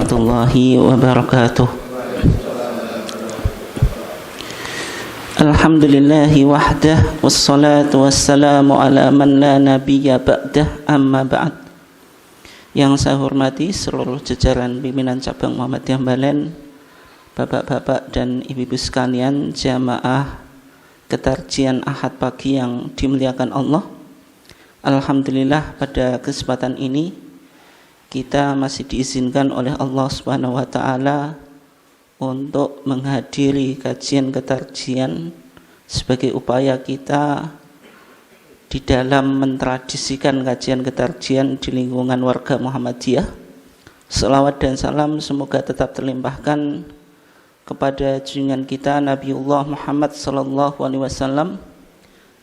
warahmatullahi wabarakatuh. Alhamdulillahi wahdah, wassalatu wassalamu ala man la nabiyya ba'dah, amma ba'd. Yang saya hormati seluruh jajaran pimpinan cabang Muhammadiyah Balen, bapak-bapak dan ibu-ibu sekalian, jamaah ketarjian Ahad pagi yang dimuliakan Allah. Alhamdulillah pada kesempatan ini kita masih diizinkan oleh Allah Subhanahu wa taala untuk menghadiri kajian ketarjian sebagai upaya kita di dalam mentradisikan kajian ketarjian di lingkungan warga Muhammadiyah. Selawat dan salam semoga tetap terlimpahkan kepada junjungan kita Nabiullah Muhammad sallallahu alaihi wasallam,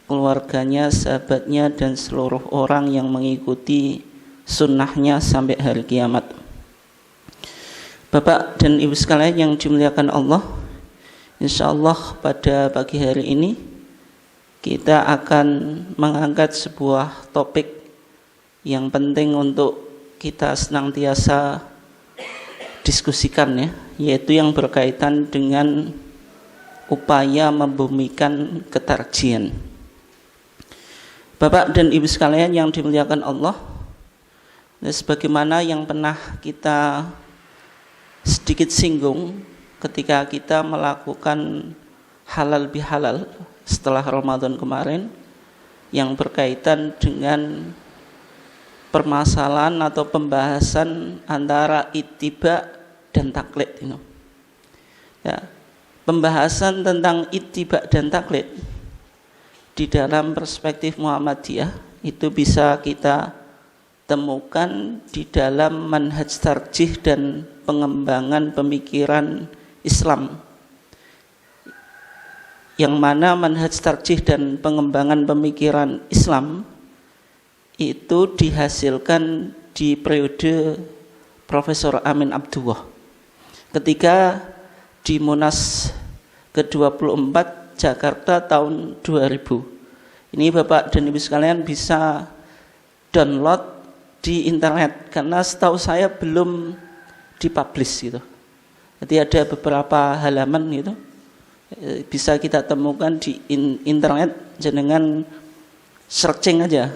keluarganya, sahabatnya dan seluruh orang yang mengikuti sunnahnya sampai hari kiamat. Bapak dan ibu sekalian yang dimuliakan Allah, insyaallah pada pagi hari ini kita akan mengangkat sebuah topik yang penting untuk kita senantiasa diskusikan, yaitu yang berkaitan dengan upaya membumikan ketarjian. Bapak dan ibu sekalian yang dimuliakan Allah, sebagaimana yang pernah kita sedikit singgung ketika kita melakukan halal bihalal setelah Ramadan kemarin, yang berkaitan dengan permasalahan atau pembahasan antara ittiba dan taklid. Pembahasan tentang ittiba dan taklid di dalam perspektif Muhammadiyah itu bisa kita temukan di dalam manhaj tarjih dan pengembangan pemikiran Islam, yang mana manhaj tarjih dan pengembangan pemikiran Islam itu dihasilkan di periode Profesor Amin Abdullah ketika di Munas ke-24 Jakarta tahun 2000. Ini Bapak dan Ibu sekalian bisa download di internet, karena setahu saya belum dipublish gitu. Jadi ada beberapa halaman gitu, bisa kita temukan di internet, dengan searching aja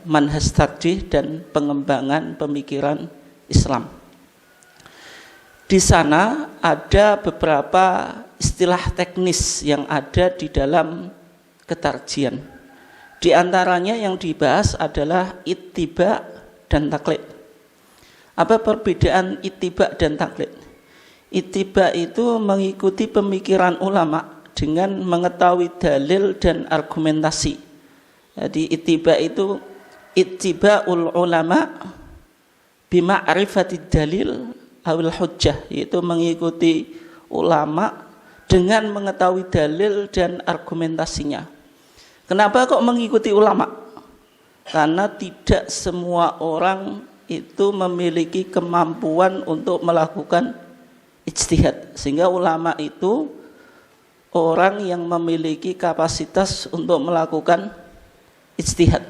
manhaj tarjih dan pengembangan pemikiran Islam. Di sana ada beberapa istilah teknis yang ada di dalam ketarjian. Di antaranya yang dibahas adalah ittiba dan taklid. Apa perbedaan ittiba dan taklid? Ittiba itu mengikuti pemikiran ulama dengan mengetahui dalil dan argumentasi. Jadi ittiba itu ittiba'ul ulama bima'rifatid dalil awil hujjah, yaitu mengikuti ulama dengan mengetahui dalil dan argumentasinya. Kenapa kok mengikuti ulama? Karena tidak semua orang itu memiliki kemampuan untuk melakukan ijtihad, sehingga ulama itu orang yang memiliki kapasitas untuk melakukan ijtihad.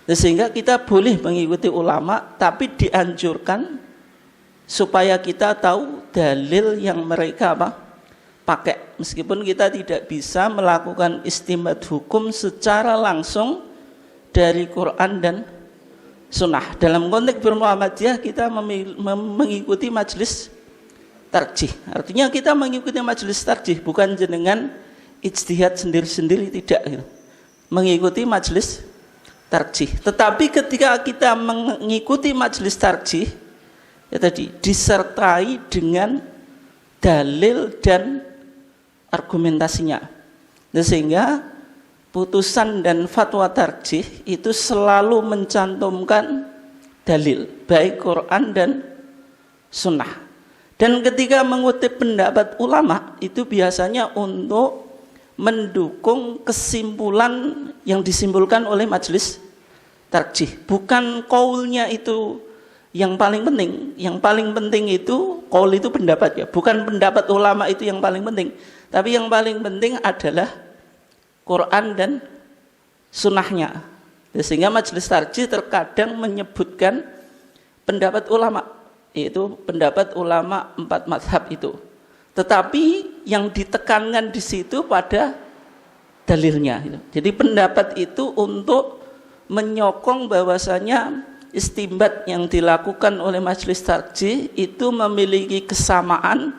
Sehingga kita boleh mengikuti ulama, tapi dianjurkan supaya kita tahu dalil yang mereka pakai, meskipun kita tidak bisa melakukan istinbat hukum secara langsung dari Quran dan Sunnah. Dalam konteks bermuhammadiyah kita mengikuti majelis tarjih. Artinya kita mengikuti majelis tarjih, bukan jenengan ijtihad sendiri-sendiri, tidak gitu. Mengikuti majelis tarjih. Tetapi ketika kita mengikuti majelis tarjih, ya tadi disertai dengan dalil dan argumentasinya. Sehingga putusan dan fatwa tarjih itu selalu mencantumkan dalil, baik Quran dan Sunnah. Dan ketika mengutip pendapat ulama itu biasanya untuk mendukung kesimpulan yang disimpulkan oleh majelis tarjih. Bukan qaulnya itu yang paling penting. Yang paling penting itu qaul itu pendapat, ya. Bukan pendapat ulama itu yang paling penting. Tapi yang paling penting adalah Quran dan Sunnahnya. Sehingga majelis tarjih terkadang menyebutkan pendapat ulama. yaitu pendapat ulama 4 mazhab itu. Tetapi yang ditekankan di situ pada dalilnya. Jadi pendapat itu untuk menyokong bahwasanya istinbat yang dilakukan oleh majelis tarjih itu memiliki kesamaan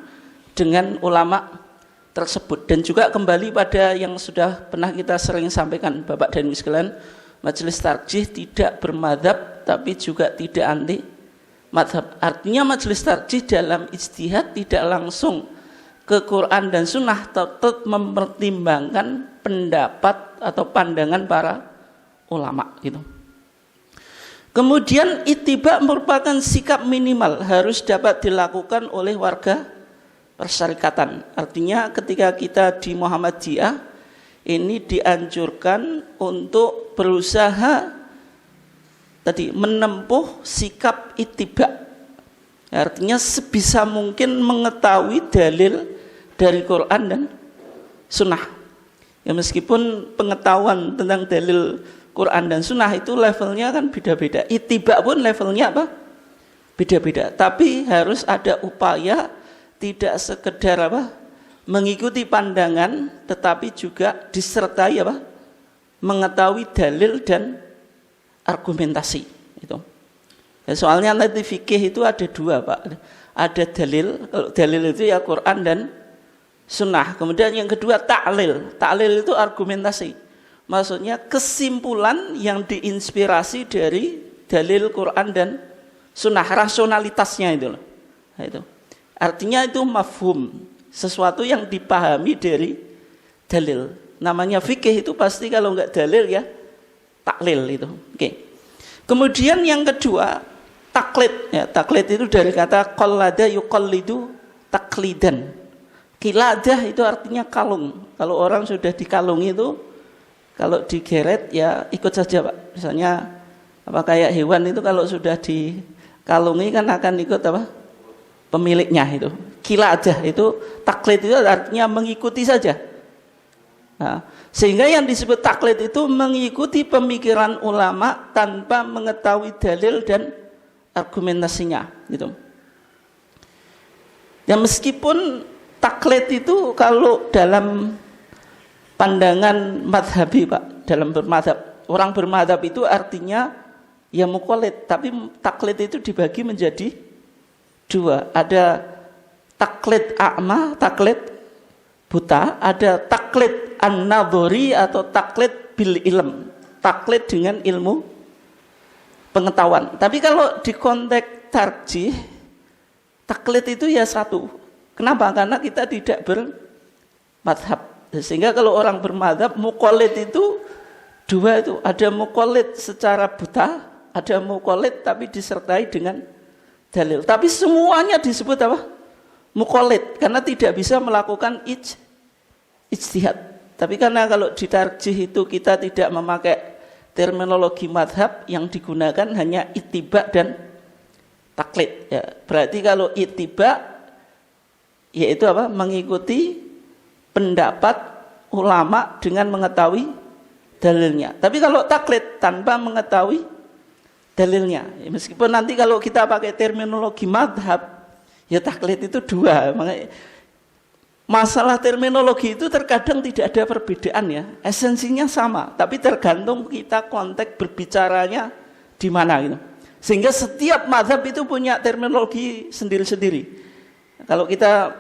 dengan ulama tersebut. Dan juga kembali pada yang sudah pernah kita sering sampaikan, Bapak dan Ibu sekalian, majelis tarjih tidak bermadhab tapi juga tidak anti madhab. Artinya majelis tarjih dalam ijtihad tidak langsung ke Quran dan Sunnah, tetap mempertimbangkan pendapat atau pandangan para ulama gitu. Kemudian ittiba merupakan sikap minimal harus dapat dilakukan oleh warga persyarikatan. Artinya ketika kita di Muhammadiyah ini dianjurkan untuk berusaha tadi menempuh sikap ittiba. Artinya sebisa mungkin mengetahui dalil dari Quran dan Sunnah. Ya meskipun pengetahuan tentang dalil Quran dan Sunnah itu levelnya kan beda-beda. Ittiba pun levelnya apa? Beda-beda. Tapi harus ada upaya tidak sekedar apa? Mengikuti pandangan, tetapi juga disertai apa? Mengetahui dalil dan argumentasi. Itu. Ya, soalnya nanti fikih itu ada 2 Pak. Ada dalil, kalau dalil itu ya Quran dan Sunnah. Kemudian yang kedua ta'lil. Ta'lil itu argumentasi. Maksudnya kesimpulan yang diinspirasi dari dalil Quran dan Sunnah, rasionalitasnya itu. Nah, itu. Artinya itu mafhum, sesuatu yang dipahami dari dalil. Namanya fikih itu pasti kalau enggak dalil ya taklil itu. Oke. Kemudian yang kedua taklid. Ya, taklid itu dari kata qallada yuqallidu taklidan. Kiladah itu artinya kalung. Kalau orang sudah dikalungi itu, kalau digeret ya ikut saja Pak. Misalnya apa kayak hewan itu kalau sudah dikalungi kan akan ikut apa? Pemiliknya itu. Kiladah itu taklid itu artinya mengikuti saja. Nah, sehingga yang disebut taklid itu mengikuti pemikiran ulama tanpa mengetahui dalil dan argumentasinya gitu. Ya meskipun taklid itu kalau dalam pandangan madhabi Pak, dalam bermadhab, orang bermadhab itu artinya ya muqallid, tapi taklid itu dibagi menjadi 2. Ada taklid a'ma, taklid buta, ada taklid an-nadhari atau taklid bil ilm, taklid dengan ilmu pengetahuan. Tapi kalau di konteks tarjih, taklid itu ya 1. Kenapa? Karena kita tidak bermadhab. Sehingga kalau orang bermadhab, muqallid itu 2 itu. Ada muqallid secara buta, ada muqallid tapi disertai dengan dalil. Tapi semuanya disebut apa? Muqallid. Karena tidak bisa melakukan ijtihad. Tapi karena kalau di tarjih itu kita tidak memakai terminologi madhab, yang digunakan hanya ittiba dan taklid. Ya, berarti kalau ittiba yaitu apa? Mengikuti pendapat ulama dengan mengetahui dalilnya. Tapi kalau taklid tanpa mengetahui dalilnya, ya meskipun nanti kalau kita pakai terminologi madhab, ya taklid itu 2. Masalah terminologi itu terkadang tidak ada perbedaan ya, esensinya sama, tapi tergantung kita konteks berbicaranya di mana gitu. Sehingga setiap madhab itu punya terminologi sendiri-sendiri. Kalau kita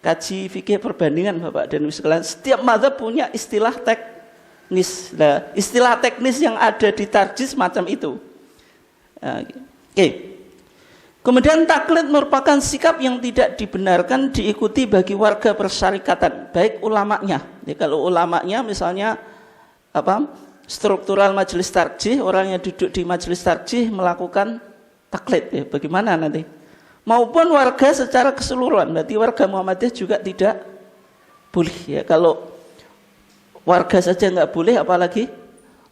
kaji fikih perbandingan Bapak dan Ibu sekalian, setiap mazhab punya istilah teknis. Nah, istilah teknis yang ada di tarjih semacam itu. Oke. Kemudian taklid merupakan sikap yang tidak dibenarkan diikuti bagi warga persyarikatan, baik ulamanya. Jadi kalau ulamanya misalnya apa? Struktural majelis tarjih, orang yang duduk di majelis tarjih melakukan taklid, ya bagaimana nanti? Maupun warga secara keseluruhan, berarti warga Muhammadiyah juga tidak boleh ya. Kalau warga saja nggak boleh, apalagi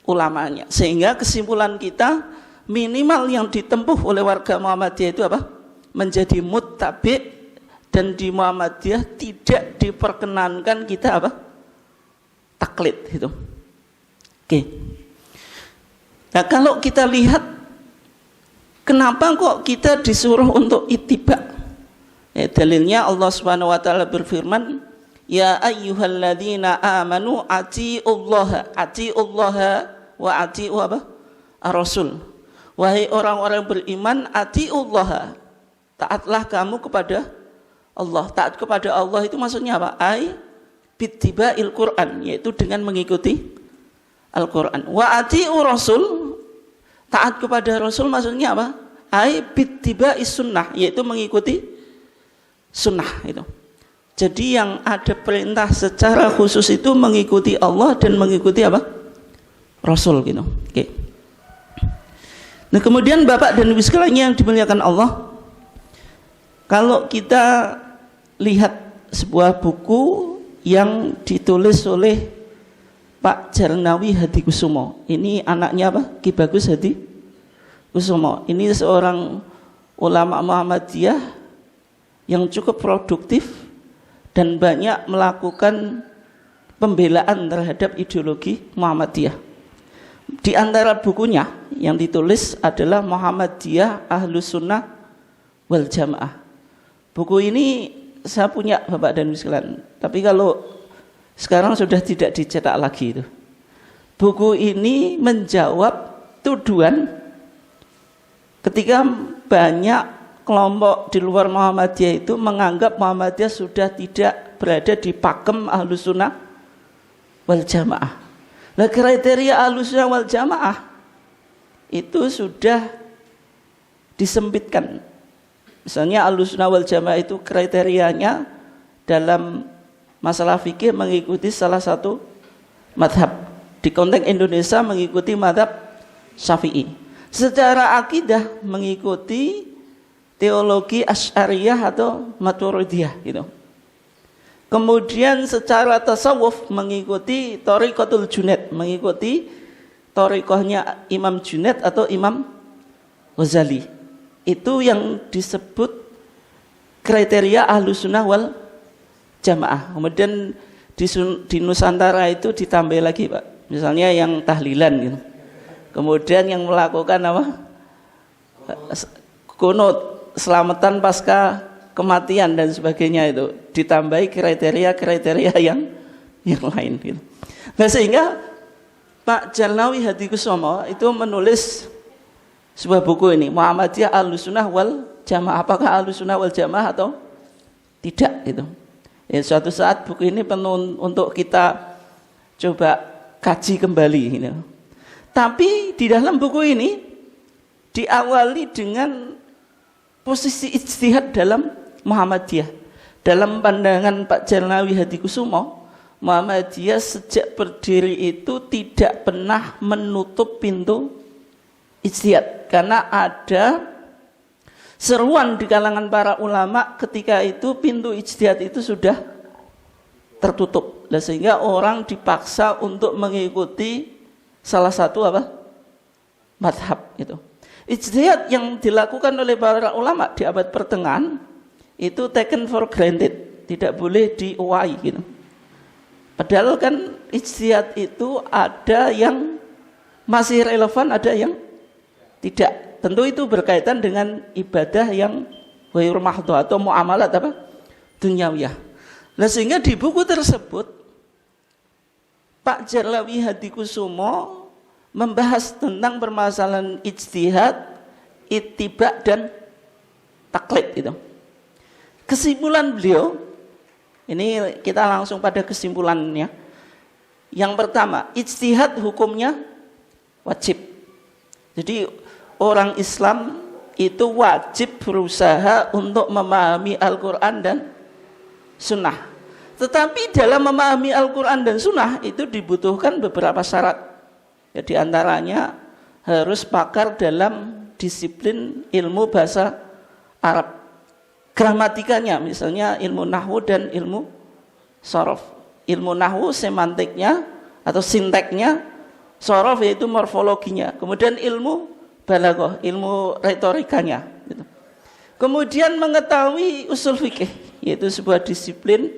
ulamanya. Sehingga kesimpulan kita, minimal yang ditempuh oleh warga Muhammadiyah itu apa? Menjadi muttabi, dan di Muhammadiyah tidak diperkenankan kita apa? Taklid itu. Oke. Nah kalau kita lihat Kenapa kok kita disuruh untuk ittiba? Dalilnya Allah Subhanahu wa taala berfirman, ya ayyuhalladzina amanu atiullaha wa atiu apa? Ar-Rasul. Wahai orang-orang beriman, atiullaha, taatlah kamu kepada Allah. Taat kepada Allah itu maksudnya apa? Ai bittiba'il Qur'an, yaitu dengan mengikuti Al-Qur'an. Wa atiu Rasul, taat kepada Rasul maksudnya apa? Ai bittiba'is sunnah, yaitu mengikuti sunnah itu. Jadi yang ada perintah secara khusus itu mengikuti Allah dan mengikuti apa? Rasul gitu. Oke. Nah, kemudian Bapak dan Ibu sekalian yang dimuliakan Allah, kalau kita lihat sebuah buku yang ditulis oleh Pak Jarnawi Hadikusumo, ini anaknya apa? Ki Bagus Hadikusumo. Ini seorang ulama Muhammadiyah yang cukup produktif dan banyak melakukan pembelaan terhadap ideologi Muhammadiyah. Di antara bukunya yang ditulis adalah Muhammadiyah Ahlus Sunnah wal Jamaah. Buku ini saya punya Bapak dan Ibu sekalian, tapi kalau sekarang sudah tidak dicetak lagi itu. Buku ini menjawab tuduhan ketika banyak kelompok di luar Muhammadiyah itu menganggap Muhammadiyah sudah tidak berada di pakem Ahlus Sunnah wal Jamaah. Nah, kriteria Ahlus Sunnah wal Jamaah itu sudah disempitkan. Misalnya Ahlus Sunnah wal Jamaah itu kriterianya dalam masalah fikih mengikuti salah satu madhab. Di konteks Indonesia mengikuti madhab Syafi'i. Secara akidah mengikuti teologi Asy'ariyah atau Maturidiyah gitu. Kemudian secara tasawuf mengikuti Thariqatul Junaid, mengikuti thariqahnya Imam Junaid atau Imam Ghazali. Itu yang disebut kriteria Ahlus Sunnah wal Jamaah. Kemudian di Nusantara itu ditambah lagi, Pak. Misalnya yang tahlilan gitu. Kemudian yang melakukan apa? Kunut, selamatan pasca kematian dan sebagainya itu ditambahi kriteria-kriteria yang lain gitu. Nah, sehingga Pak Jarnawi Hadikusumo itu menulis sebuah buku ini, Muhammadiyah Ahlus Sunnah wal Jamaah. Apakah Ahlus Sunnah wal Jamaah atau tidak gitu. Ya, suatu saat buku ini penuh untuk kita coba kaji kembali gitu. Tapi di dalam buku ini diawali dengan posisi ijtihad dalam Muhammadiyah. Dalam pandangan Pak Jarnawi Hadikusumo, Muhammadiyah sejak berdiri itu tidak pernah menutup pintu ijtihad, karena ada seruan di kalangan para ulama ketika itu pintu ijtihad itu sudah tertutup. Nah, sehingga orang dipaksa untuk mengikuti salah satu apa? Madhab itu. Ijtihad yang dilakukan oleh para ulama di abad pertengahan itu taken for granted, tidak boleh diuai gitu. Padahal kan ijtihad itu ada yang masih relevan, ada yang tidak. Tentu itu berkaitan dengan ibadah yang ghair mahdhah atau muamalat apa? Dunyawiyah. Nah, sehingga di buku tersebut Pak Jarnawi Hadikusumo membahas tentang permasalahan ijtihad, ittiba dan taklid gitu. Kesimpulan beliau, ini kita langsung pada kesimpulannya. Yang pertama, ijtihad hukumnya wajib. Jadi orang Islam itu wajib berusaha untuk memahami Al-Quran dan Sunnah. Tetapi dalam memahami Al-Quran dan Sunnah itu dibutuhkan beberapa syarat. Ya, di antaranya harus pakar dalam disiplin ilmu bahasa Arab. Gramatikanya, misalnya ilmu nahwu dan ilmu sorof. Ilmu nahwu semantiknya atau sinteknya, sorof yaitu morfologinya. Kemudian ilmu balaghah, ilmu retorikanya. Gitu. Kemudian mengetahui usul fikih, yaitu sebuah disiplin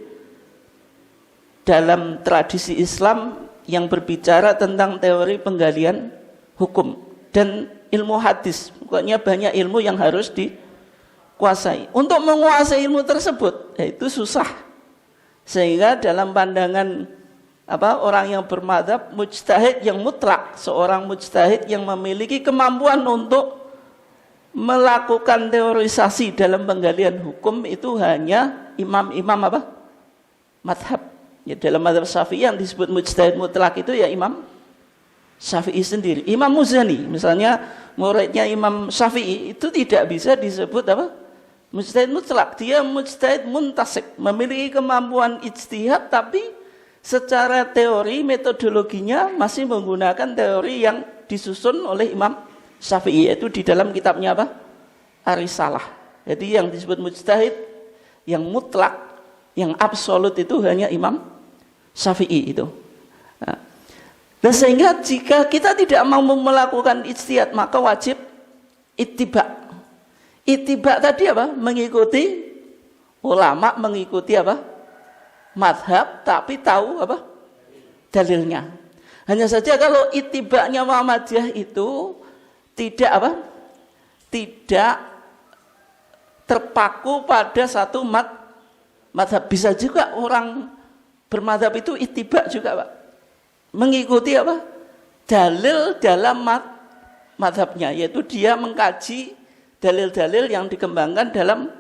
dalam tradisi Islam yang berbicara tentang teori penggalian hukum. Dan ilmu hadis. Pokoknya banyak ilmu yang harus dikuasai. Untuk menguasai ilmu tersebut, itu susah. Sehingga dalam pandangan orang yang bermadzhab, mujtahid yang mutlak, seorang mujtahid yang memiliki kemampuan untuk melakukan teorisasi dalam penggalian hukum itu hanya imam-imam madhab. Ya, dalam madhab Syafi'i yang disebut mujtahid mutlak itu ya Imam Syafi'i sendiri. Imam Muzani misalnya, muridnya Imam Syafi'i itu tidak bisa disebut mujtahid mutlak. Dia mujtahid muntasik, memiliki kemampuan ijtihad, tapi secara teori metodologinya masih menggunakan teori yang disusun oleh Imam Syafi'i, yaitu di dalam kitabnya Ar-Risalah. Jadi yang disebut mujtahid yang mutlak, yang absolut itu hanya Imam Syafi'i itu. Nah, sehingga jika kita tidak mau melakukan ijtihad, maka wajib ittiba. Ittiba tadi mengikuti ulama, mengikuti madhab, tapi tahu dalilnya. Hanya saja kalau ittibanya Muhammadiyah itu tidak terpaku pada satu madhab. Bisa juga orang bermadhab itu ittiba juga mengikuti dalil dalam madhabnya, yaitu dia mengkaji dalil-dalil yang dikembangkan dalam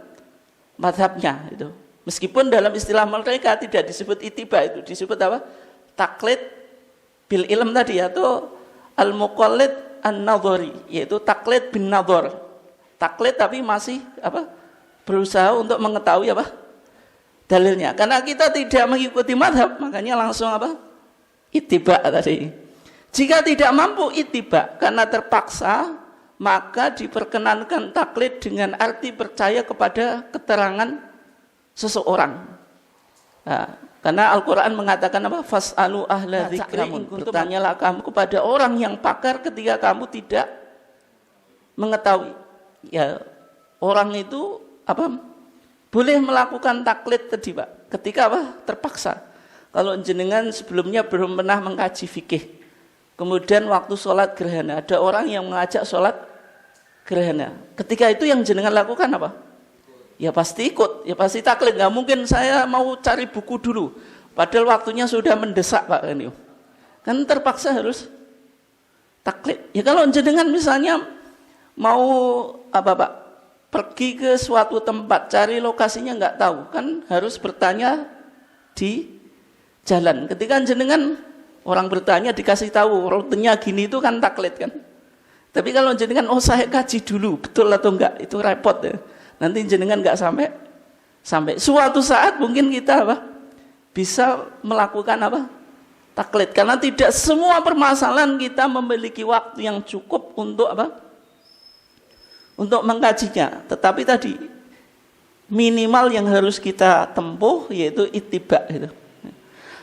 madhabnya itu. Meskipun dalam istilah mereka tidak disebut ittiba, itu disebut taklid bil ilm tadi, atau al-muqallid an-nadhari, yaitu taklid bin nadhar. Taklid tapi masih berusaha untuk mengetahui dalilnya. Karena kita tidak mengikuti madhab, makanya langsung ittiba tadi. Jika tidak mampu ittiba karena terpaksa, maka diperkenankan taklid dengan arti percaya kepada keterangan seseorang. Nah, karena Al-Quran mengatakan fas'alu ahla dzikri, bertanyalah kamu kepada orang yang pakar ketika kamu tidak mengetahui. Ya, orang itu boleh melakukan taklid tadi ketika terpaksa. Kalau jenengan sebelumnya belum pernah mengkaji fikih, kemudian waktu sholat gerhana ada orang yang mengajak sholat gerhana, ketika itu yang jenengan lakukan ya pasti ikut, ya pasti taklid. Nggak mungkin saya mau cari buku dulu padahal waktunya sudah mendesak kan terpaksa harus taklid. Ya kalau jenengan misalnya mau pergi ke suatu tempat, cari lokasinya nggak tahu, kan harus bertanya di jalan. Ketika jenengan orang bertanya dikasih tahu rutenya gini, itu kan taklid kan. Tapi kalau jenengan saya kaji dulu betul atau enggak, itu repot ya. Nanti jenengan nggak sampai suatu saat mungkin kita bisa melakukan taklid, karena tidak semua permasalahan kita memiliki waktu yang cukup untuk untuk mengkajinya. Tetapi tadi minimal yang harus kita tempuh yaitu ittiba itu.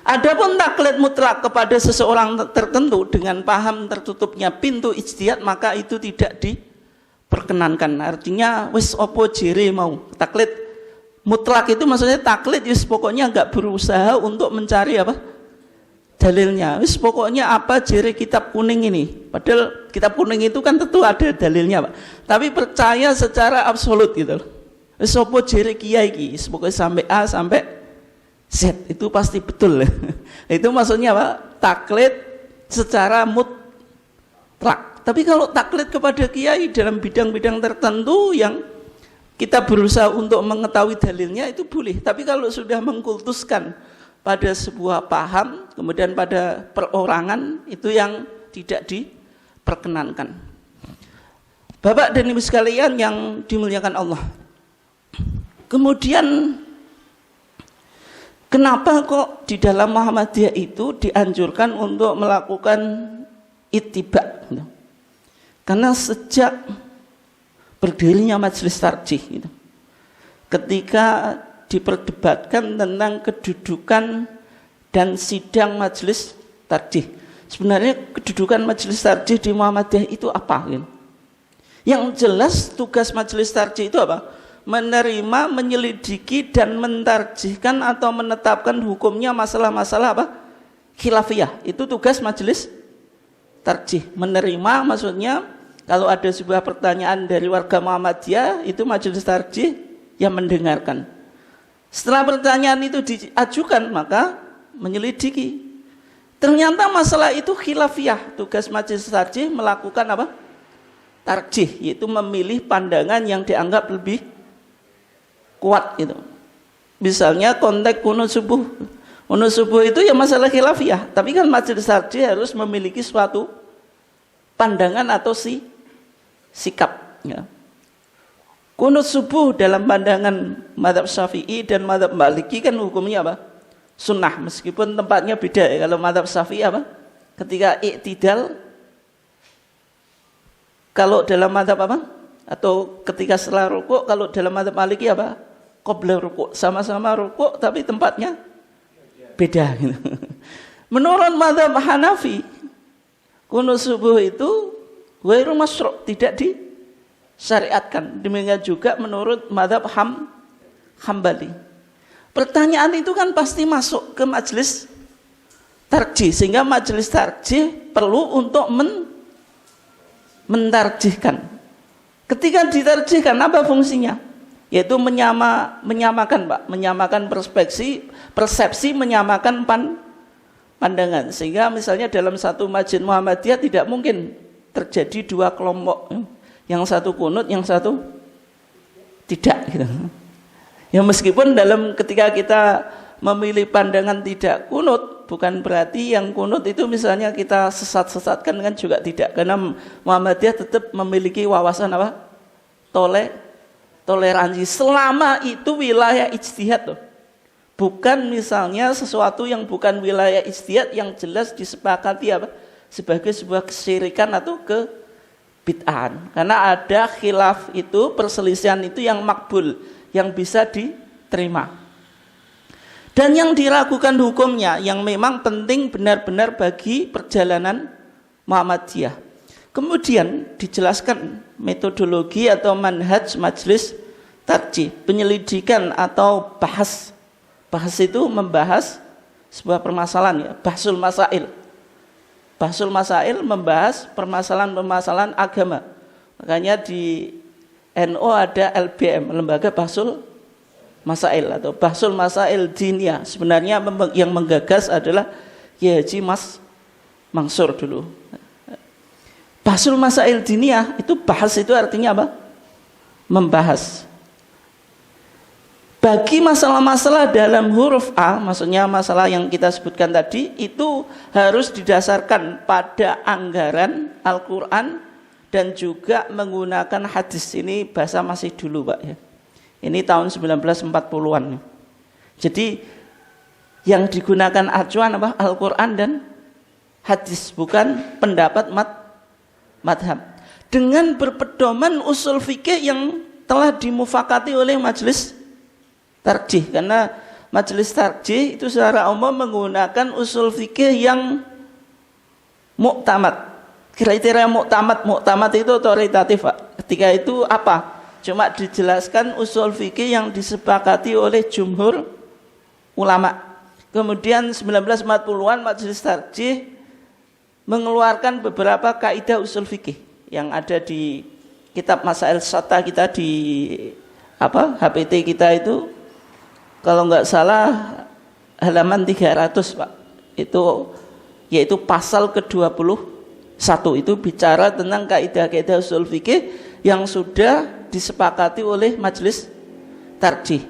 Adapun taklid mutlak kepada seseorang tertentu dengan paham tertutupnya pintu ijtihad, maka itu tidak diperkenankan. Artinya wis opo jere mau taklid mutlak itu maksudnya taklid wis pokoknya enggak berusaha untuk mencari dalilnya. Wis pokoknya apa jere kitab kuning ini. Padahal kitab kuning itu kan tentu ada dalilnya, Pak. Tapi percaya secara absolut gitu. Wis opo jere kiai iki, pokoknya sampai A sampai Z itu pasti betul. Itu maksudnya taklid secara mutlak. Tapi kalau taklid kepada kiai dalam bidang-bidang tertentu yang kita berusaha untuk mengetahui dalilnya itu boleh. Tapi kalau sudah mengkultuskan pada sebuah paham, kemudian pada perorangan, itu yang tidak diperkenankan. Bapak dan Ibu sekalian yang dimuliakan Allah. Kemudian kenapa kok di dalam Muhammadiyah itu dianjurkan untuk melakukan ittiba? Karena sejak berdirinya majelis tarjih, ketika diperdebatkan tentang kedudukan dan sidang majelis tarjih, sebenarnya kedudukan majelis tarjih di Muhammadiyah itu apa? Yang jelas tugas majelis tarjih itu apa? Menerima, menyelidiki dan mentarjihkan atau menetapkan hukumnya masalah-masalah khilafiyah. Itu tugas majelis tarjih. Menerima maksudnya Kalau ada sebuah pertanyaan dari warga Muhammadiyah, itu majelis tarjih yang mendengarkan. Setelah pertanyaan itu diajukan, maka menyelidiki. Ternyata masalah itu khilafiyah. Tugas majelis tarjih melakukan apa? Tarjih, yaitu memilih pandangan yang dianggap lebih kuat itu. Misalnya konteks kunut subuh. Kunut subuh itu ya masalah khilafiyah, tapi kan majelis tarjih harus memiliki suatu pandangan atau sikap ya. Kunut subuh dalam pandangan mazhab Syafi'i dan mazhab Maliki kan hukumnya apa? Sunnah, meskipun tempatnya beda ya. Kalau mazhab Syafi'i apa? Ketika i'tidal. Kalau dalam mazhab apa? Atau ketika setelah rukuk. Kalau dalam mazhab Maliki apa? Qabla rukuk. Sama-sama rukuk tapi tempatnya beda gitu. Menurut mazhab Hanafi, kunut subuh itu ghairu masyru', tidak disyariatkan. Demikian juga menurut mazhab Hambali. Pertanyaan itu kan pasti masuk ke majelis tarjih, sehingga majelis tarjih perlu untuk mentarjihkan. Ketika ditarjihkan, apa fungsinya? Yaitu menyamakan, Pak, menyamakan persepsi, menyamakan pandangan. Sehingga misalnya dalam satu masjid Muhammadiyah tidak mungkin terjadi dua kelompok, yang satu kunut, yang satu tidak gitu. Ya meskipun ketika kita memilih pandangan tidak kunut, bukan berarti yang kunut itu misalnya kita sesat-sesatkan kan juga tidak, karena Muhammadiyah tetap memiliki wawasan apa? Toleransi selama itu wilayah ijtihad loh. Bukan misalnya sesuatu yang bukan wilayah ijtihad yang jelas disepakati apa? Sebagai sebuah kesyirikan atau kebid'ahan. Karena ada khilaf itu, perselisihan itu yang makbul, yang bisa diterima. Dan yang diragukan hukumnya, yang memang penting benar-benar bagi perjalanan Muhammadiyah. Kemudian dijelaskan metodologi atau manhaj majelis tarjih, penyelidikan atau bahas. Bahas itu membahas sebuah permasalahan ya, bahsul masail. Bahsul masail membahas permasalahan-permasalahan agama. Makanya di NU ada LBM, Lembaga Bahsul Masail atau Bahsul Masail Diniyah. Sebenarnya yang menggagas adalah Kiai Haji Mas Mansur dulu. Bahsul Masail Diniyah itu bahas itu artinya apa? Membahas. Bagi masalah-masalah dalam huruf A, maksudnya masalah yang kita sebutkan tadi, itu harus didasarkan pada anggaran Al-Quran dan juga menggunakan hadis. Ini bahasa masih dulu Pak ya. Ini tahun 1940-an. Jadi yang digunakan acuan apa? Al-Quran dan hadis, bukan pendapat madhab. Dengan berpedoman usul fikih yang telah dimufakati oleh majelis tarjih, karena majelis tarjih itu secara umum menggunakan usul fikih yang muktamad. Kriteria muktamad itu otoritatif Pak. Ketika itu apa? Cuma dijelaskan usul fikih yang disepakati oleh jumhur ulama. Kemudian 1940-an majelis tarjih mengeluarkan beberapa kaidah usul fikih yang ada di kitab Masail Syatta kita di HPT kita itu, kalau nggak salah halaman 300 Pak, itu yaitu pasal ke-21 itu bicara tentang kaidah-kaidah usul fikih yang sudah disepakati oleh majelis tarjih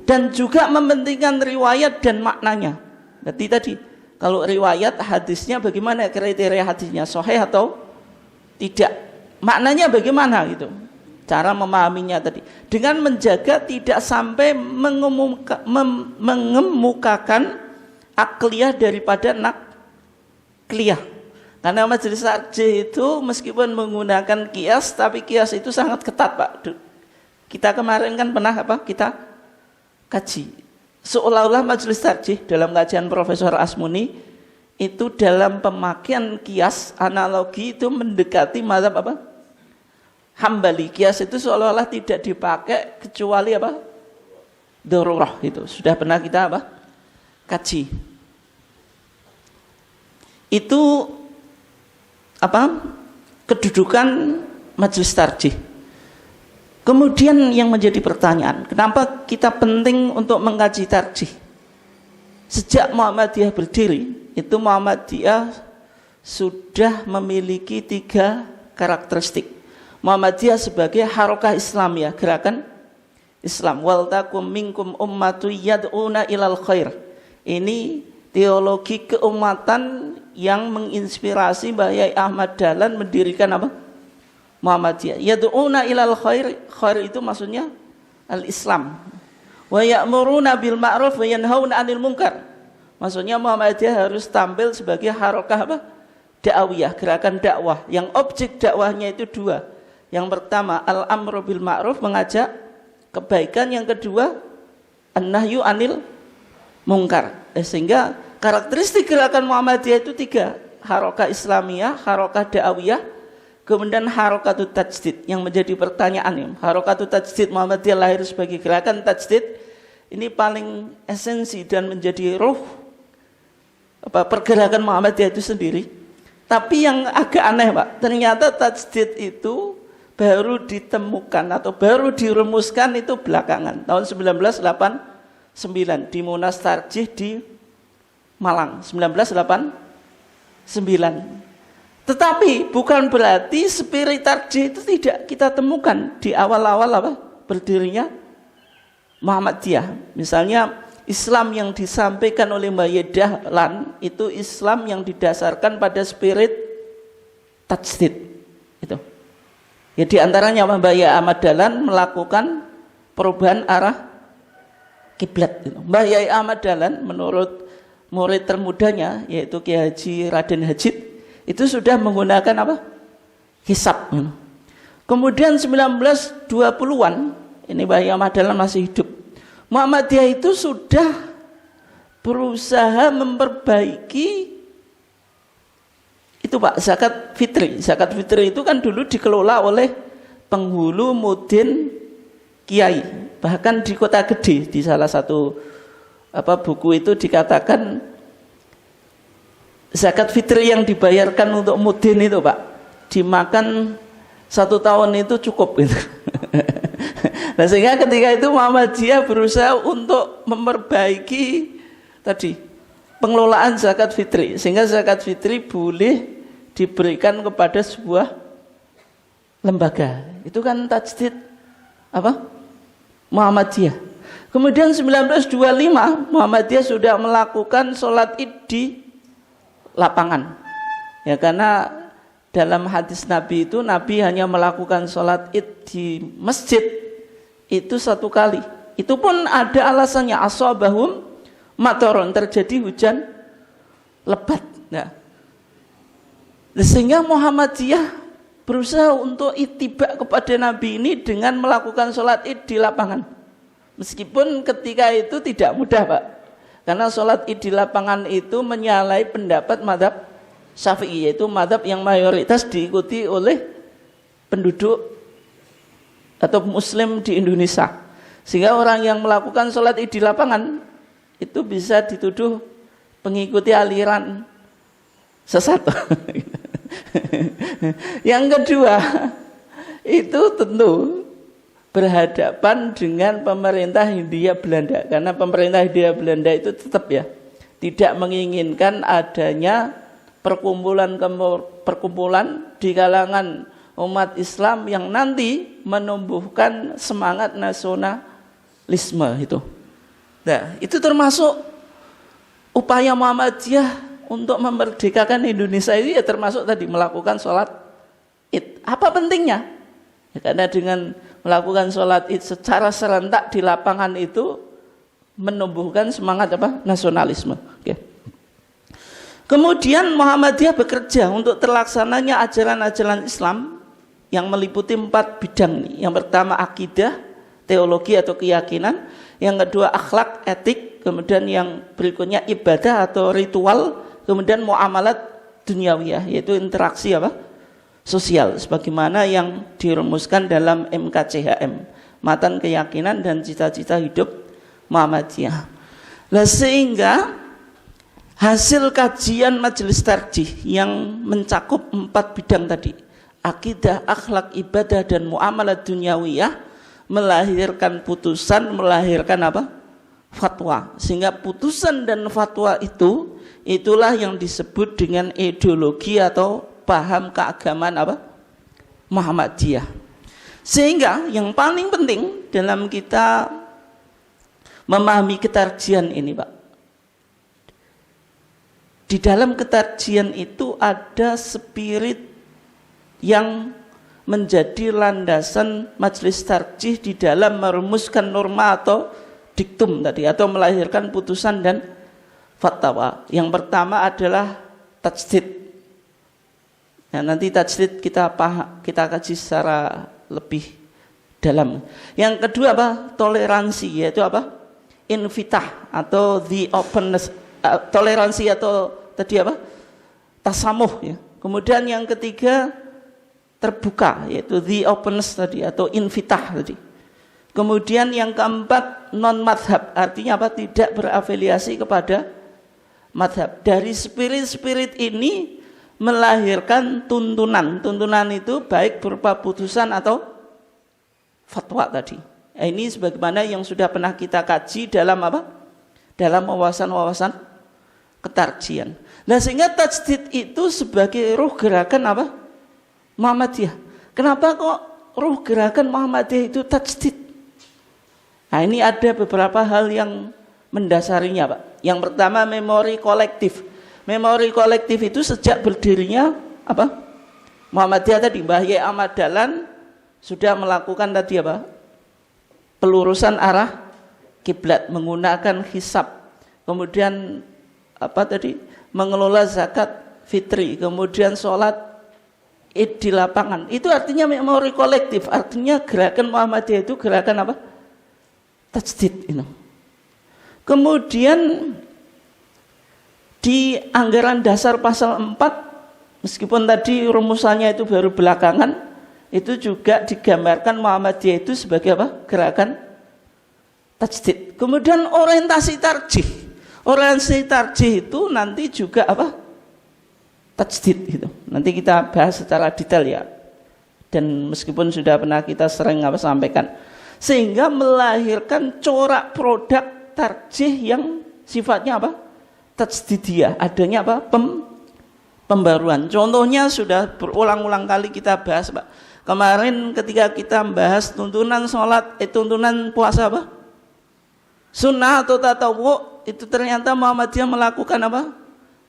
dan juga mementingkan riwayat dan maknanya. Berarti tadi kalau riwayat hadisnya bagaimana, kriteria hadisnya sahih atau tidak, maknanya bagaimana gitu, cara memahaminya tadi, dengan menjaga tidak sampai mengemukakan akliyah daripada nakliyah. Karena majelis tarjih itu meskipun menggunakan kias, tapi kias itu sangat ketat Pak. Kita kemarin kan pernah kita kaji, seolah-olah majelis tarjih dalam kajian Profesor Asmuni itu dalam pemakaian kias analogi itu mendekati mazhab Hambali. Kias itu seolah-olah tidak dipakai kecuali darurah. Itu sudah pernah kita kaji. Itu kedudukan majelis tarjih. Kemudian yang menjadi pertanyaan, kenapa kita penting untuk mengkaji tarjih? Sejak Muhammadiyah berdiri, itu Muhammadiyah sudah memiliki 3 karakteristik. Muhammadiyah sebagai harokah Islamiyah, gerakan Islam. Wal takum minkum ummatu yad'una ilal khair. Ini teologi keumatan yang menginspirasi Mbah Yai Ahmad Dahlan mendirikan apa? Muhammadiyah. Yad'una ilal khair. Khair itu maksudnya al-Islam. Wa ya'muruna bil ma'ruf wa yanhauna 'anil munkar. Maksudnya Muhammadiyah harus tampil sebagai harokah apa? Dakwiyah, gerakan dakwah. Yang objek dakwahnya itu 2. Yang pertama al-amru bil ma'ruf, mengajak kebaikan. Yang kedua an-nahyu 'anil munkar. Sehingga karakteristik gerakan Muhammadiyah itu 3. Harokah Islamiyah, harokah dakwiyah, kemudian harokatut tajdid. Yang menjadi pertanyaan, harokatut tajdid, Muhammadiyah lahir sebagai gerakan tajdid, ini paling esensi dan menjadi ruh pergerakan Muhammadiyah itu sendiri. Tapi yang agak aneh Pak, ternyata tajdid itu baru ditemukan atau baru dirumuskan itu belakangan, tahun 1989 di Munas Tarjih di Malang, 1989. Tetapi bukan berarti spirit tarjih itu tidak kita temukan di awal-awal apa berdirinya Muhammadiyah. Misalnya Islam yang disampaikan oleh Mbah Yai Dahlan itu Islam yang didasarkan pada spirit tajdid. Itu. Ya di antaranya Mbah Yai Ahmad Dahlan melakukan perubahan arah kiblat. Mbah Yai Ahmad Dahlan menurut murid termudanya yaitu Kiai Haji Raden Hajid itu sudah menggunakan apa? Hisab. Kemudian 1920-an, ini Mbah Yai Ahmad Dahlan masih hidup. Muhammadiyah itu sudah berusaha memperbaiki itu Pak, zakat fitri. Zakat fitri itu kan dulu dikelola oleh penghulu mudin kiai. Bahkan di Kota Gede di salah satu buku itu dikatakan zakat fitri yang dibayarkan untuk mudin itu Pak, dimakan 1 tahun itu cukup gitu. Nah sehingga ketika itu Muhammadiyah berusaha untuk memperbaiki tadi pengelolaan zakat fitri, sehingga zakat fitri boleh diberikan kepada sebuah lembaga. Itu kan tajdid apa? Muhammadiyah. Kemudian 1925 Muhammadiyah sudah melakukan sholat id di lapangan. Ya karena dalam hadis Nabi itu Nabi hanya melakukan sholat id di masjid itu 1 kali. Itu pun ada alasannya, asabahum matoron, terjadi hujan lebat. Nah, sehingga Muhammadiyah berusaha untuk ittiba kepada Nabi ini dengan melakukan sholat id di lapangan. Meskipun ketika itu tidak mudah Pak, karena sholat id di lapangan itu menyalahi pendapat mazhab Syafi'i, yaitu mazhab yang mayoritas diikuti oleh penduduk atau muslim di Indonesia. Sehingga orang yang melakukan sholat id di lapangan itu bisa dituduh mengikuti aliran sesat. Yang kedua, itu tentu berhadapan dengan pemerintah Hindia Belanda, karena pemerintah Hindia Belanda itu tetap ya tidak menginginkan adanya perkumpulan di kalangan umat Islam yang nanti menumbuhkan semangat nasionalisme itu. Nah, itu termasuk upaya Muhammadiyah untuk memerdekakan Indonesia ini, ya termasuk tadi melakukan sholat id. Apa pentingnya? Ya, karena dengan melakukan sholat id secara serentak di lapangan itu menumbuhkan semangat apa? Nasionalisme. Oke. Kemudian Muhammadiyah bekerja untuk terlaksananya ajaran-ajaran Islam yang meliputi 4 bidang. Yang pertama akidah, teologi atau keyakinan. Yang kedua akhlak, etik. Kemudian yang berikutnya ibadah atau ritual. Kemudian muamalat duniawiyah, yaitu interaksi apa? Sosial. Sebagaimana yang dirumuskan dalam MKCHM, Matan Keyakinan dan Cita-Cita Hidup Muhammadiyah. Nah, sehingga hasil kajian majelis tarjih yang mencakup 4 bidang tadi, akidah, akhlak, ibadah dan muamalah dunyawiyah melahirkan putusan, melahirkan apa? Fatwa. Sehingga putusan dan fatwa itulah yang disebut dengan ideologi atau paham keagamaan apa? Muhammadiyah. Sehingga yang paling penting dalam kita memahami ketarjian ini, Pak, di dalam ketarjian itu ada spirit yang menjadi landasan majelis tarjih di dalam merumuskan norma atau diktum tadi, atau melahirkan putusan dan fatwa. Yang pertama adalah tajdid. Nah, nanti tajdid kita kaji secara lebih dalam. Yang kedua apa? Toleransi, yaitu apa? Infitah atau the openness, toleransi atau tadi apa? Tasamuh ya. Kemudian yang ketiga terbuka, yaitu the openness tadi atau infitah tadi. Kemudian yang keempat non madhab, artinya apa? Tidak berafiliasi kepada madhab. Dari spirit-spirit ini melahirkan tuntunan. Tuntunan itu baik berupa putusan atau fatwa tadi. Ini sebagaimana yang sudah pernah kita kaji dalam apa? Dalam wawasan-wawasan ketarjian. Nah, sehingga tajdid itu sebagai ruh gerakan apa? Muhammadiyah. Kenapa kok ruh gerakan Muhammadiyah itu tajdid? Nah, ini ada beberapa hal yang mendasarinya, Pak. Yang pertama, memori kolektif. Memori kolektif itu sejak berdirinya apa? Muhammadiyah tadi, Mbah Yai Ahmad Dahlan sudah melakukan tadi apa? Pelurusan arah kiblat menggunakan hisab. Kemudian apa tadi? Mengelola zakat fitri, kemudian sholat Id di lapangan. Itu artinya memori kolektif. Artinya gerakan Muhammadiyah itu gerakan apa? Tajdid itu. Kemudian di anggaran dasar pasal 4, meskipun tadi rumusannya itu baru belakangan, itu juga digambarkan Muhammadiyah itu sebagai apa? Gerakan tajdid. Kemudian orientasi tarjih. Orientasi tarjih itu nanti juga apa? Tajdid itu. Nanti kita bahas secara detail ya. Dan meskipun sudah pernah kita sering sampaikan, sehingga melahirkan corak produk tarjih yang sifatnya apa? Tajdidiyah. Adanya apa? Pembaruan. Contohnya sudah berulang-ulang kali kita bahas, Pak. Kemarin ketika kita membahas tuntunan sholat, tuntunan puasa apa? Sunnah atau tatawu, itu ternyata Muhammadiyah melakukan apa?